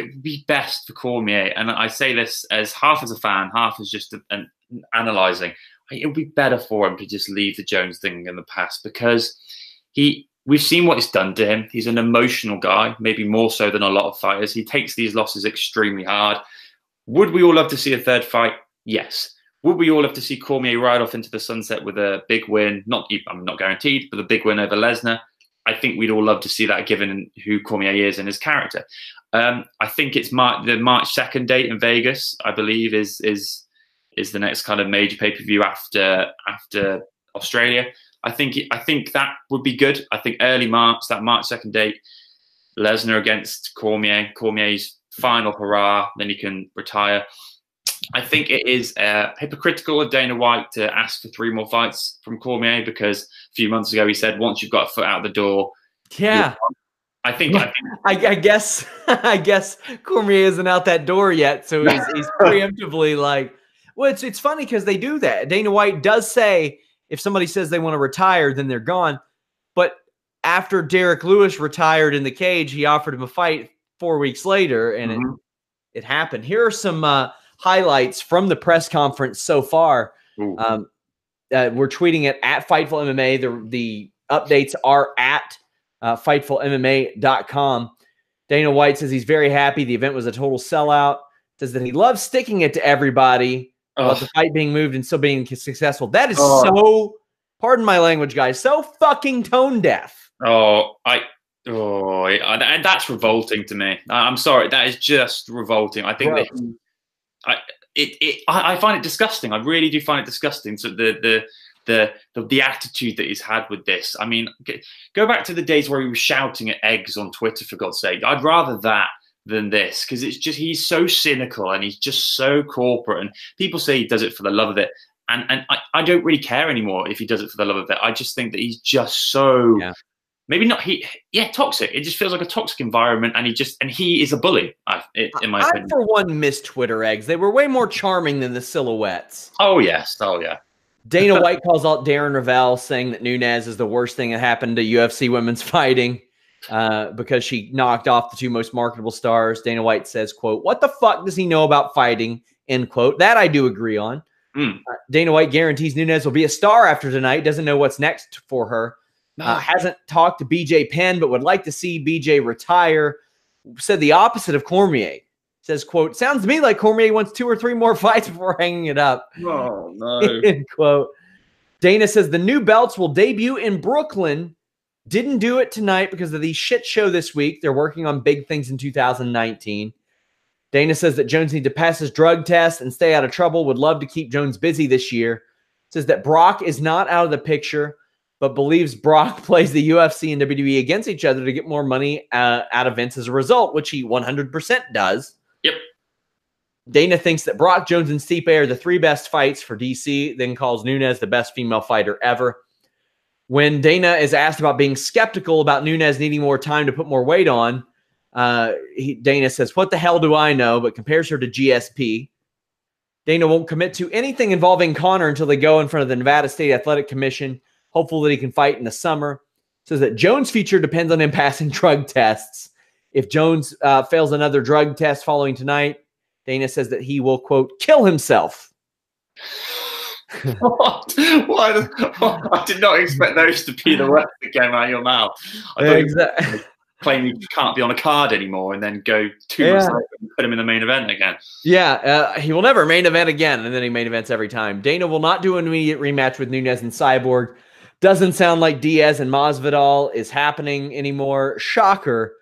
would be best for Cormier. And I say this as half as a fan, half as just an analyzing. It would be better for him to just leave the Jones thing in the past, because we've seen what it's done to him. He's an emotional guy, maybe more so than a lot of fighters. He takes these losses extremely hard. Would we all love to see a third fight? Yes. Would we all love to see Cormier ride off into the sunset with a big win? I'm not guaranteed, but a big win over Lesnar. I think we'd all love to see that, given who Cormier is and his character. I think it's the March 2nd date in Vegas, I believe, is the next kind of major pay-per-view after Australia. I think that would be good. I think early March, that March 2nd date, Lesnar against Cormier, Cormier's final hurrah, then he can retire. I think it is hypocritical of Dana White to ask for 3 more fights from Cormier, because a few months ago he said, once you've got a foot out the door, yeah. I guess Cormier isn't out that door yet, so he's preemptively like, well, it's funny because they do that. Dana White does say if somebody says they want to retire, then they're gone. But after Derek Lewis retired in the cage, he offered him a fight 4 weeks later, and it happened. Here are some highlights from the press conference so far. We're tweeting it at Fightful MMA. The updates are at FightfulMMA.com. Dana White says he's very happy. The event was a total sellout. Says that he loves sticking it to everybody about the fight being moved and still being successful. That is so, pardon my language, guys, so fucking tone deaf. And that's revolting to me. I'm sorry. That is just revolting. I think I find it disgusting. I really do find it disgusting. So the attitude that he's had with this. I mean, go back to the days where he was shouting at eggs on Twitter, for God's sake. I'd rather that than this, because it's just, he's so cynical and he's just so corporate, and people say he does it for the love of it, and I don't really care anymore if he does it for the love of it. I just think that he's just so maybe not toxic. It just feels like a toxic environment, and he is a bully, in my opinion. I for one miss Twitter eggs. They were way more charming than the silhouettes. Oh yes, oh yeah. Dana White calls out Darren Ravel, saying that Nunes is the worst thing that happened to UFC women's fighting, because she knocked off the 2 most marketable stars. Dana White says, quote, "What the fuck does he know about fighting?" End quote. That I do agree on. Dana White guarantees Nunes will be a star after tonight. Doesn't know what's next for her. Hasn't talked to BJ Penn, but would like to see BJ retire. Said the opposite of Cormier. Says, quote, "Sounds to me like Cormier wants 2 or 3 more fights before hanging it up." Oh, no. End quote. Dana says the new belts will debut in Brooklyn. Didn't do it tonight because of the shit show this week. They're working on big things in 2019. Dana says that Jones needs to pass his drug test and stay out of trouble. Would love to keep Jones busy this year. Says that Brock is not out of the picture, but believes Brock plays the UFC and WWE against each other to get more money out of Vince as a result, which he 100% does. Yep. Dana thinks that Brock, Jones, and Stipe are the 3 best fights for DC, then calls Nunes the best female fighter ever. When Dana is asked about being skeptical about Nunes needing more time to put more weight on, Dana says, what the hell do I know? But compares her to GSP. Dana won't commit to anything involving Conor until they go in front of the Nevada State Athletic Commission. Hopeful that he can fight in the summer. Says that Jones' future depends on him passing drug tests. If Jones fails another drug test following tonight, Dana says that he will, quote, kill himself. What? I did not expect those to be the words that came out of your mouth. I thought Exactly. Claim he can't be on a card anymore and then go 2 months later and put him in the main event again. Yeah, he will never main event again, and then he main events every time. Dana will not do an immediate rematch with Nunes and Cyborg. Doesn't sound like Diaz and Masvidal is happening anymore. Shocker.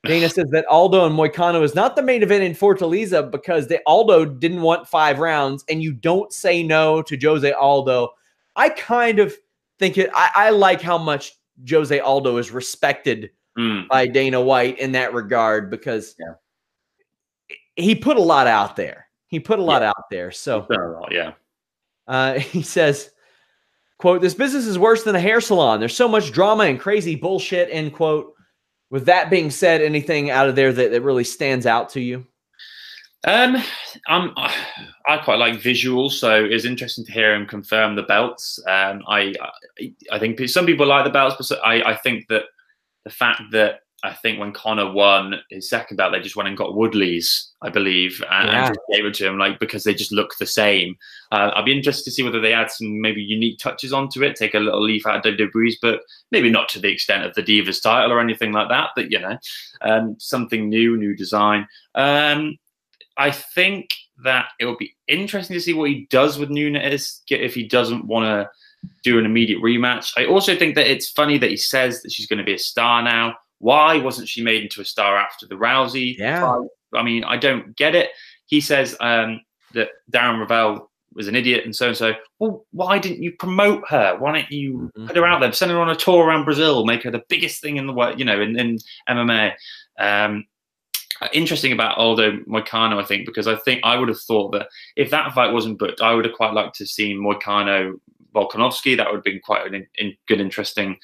Dana says that Aldo and Moicano is not the main event in Fortaleza because Aldo didn't want 5 rounds, and you don't say no to Jose Aldo. I kind of think I like how much Jose Aldo is respected by Dana White in that regard because he put a lot out there. So he says, quote, this business is worse than a hair salon. There's so much drama and crazy bullshit, end quote. With that being said, anything out of there that really stands out to you? I quite like visuals, so it's interesting to hear him confirm the belts. I think some people like the belts, but I think that the fact that I think when Conor won his second belt, they just went and got Woodley's, I believe, and just gave it to him, like, because they just look the same. I'd be interested to see whether they add some maybe unique touches onto it, take a little leaf out of WWE's, but maybe not to the extent of the Divas title or anything like that. But something new design. I think that it will be interesting to see what he does with Nunes if he doesn't want to do an immediate rematch. I also think that it's funny that he says that she's going to be a star now. Why wasn't she made into a star after the Rousey fight? I mean, I don't get it. He says that Darren Ravel was an idiot and so. Well, why didn't you promote her? Why don't you put her out there, send her on a tour around Brazil, make her the biggest thing in the world, in MMA? Interesting about Aldo Moicano, I think, because I would have thought that if that fight wasn't booked, I would have quite liked to see Moicano Volkanovski. That would have been quite a good, interesting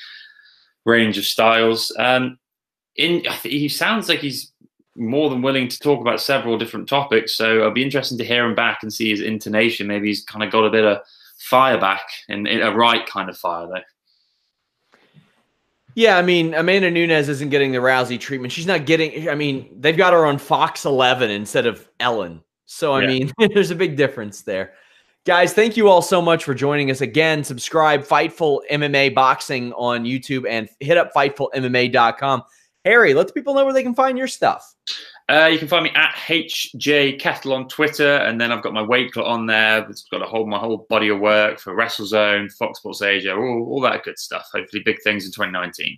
range of styles. He sounds like he's more than willing to talk about several different topics, so it'll be interesting to hear him back and see his intonation. Maybe he's kind of got a bit of fire back, and a right kind of fire, though. Yeah, I mean, Amanda Nunes isn't getting the Rousey treatment. She's not getting, they've got her on Fox 11 instead of Ellen. So, I mean, there's a big difference there. Guys, thank you all so much for joining us. Again, subscribe Fightful MMA Boxing on YouTube and hit up FightfulMMA.com. Harry, let the people know where they can find your stuff. You can find me at HJ Kettle on Twitter, and then I've got my weight cut on there. It's got my whole body of work for WrestleZone, Fox Sports Asia, all that good stuff. Hopefully big things in 2019.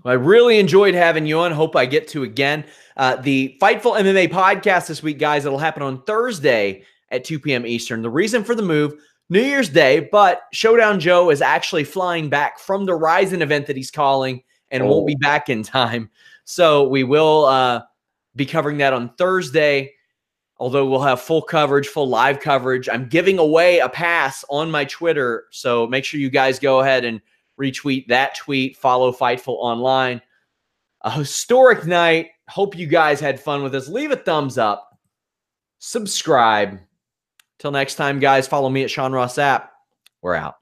Well, I really enjoyed having you on. Hope I get to again. The Fightful MMA podcast this week, guys, it'll happen on Thursday at 2 p.m. Eastern. The reason for the move, New Year's Day, but Showdown Joe is actually flying back from the Ryzen event that he's calling and won't be back in time. So we will be covering that on Thursday, although we'll have full coverage, full live coverage. I'm giving away a pass on my Twitter, so make sure you guys go ahead and retweet that tweet, follow Fightful online. A historic night. Hope you guys had fun with us. Leave a thumbs up. Subscribe. Till next time, guys, follow me at Sean Ross Sapp. We're out.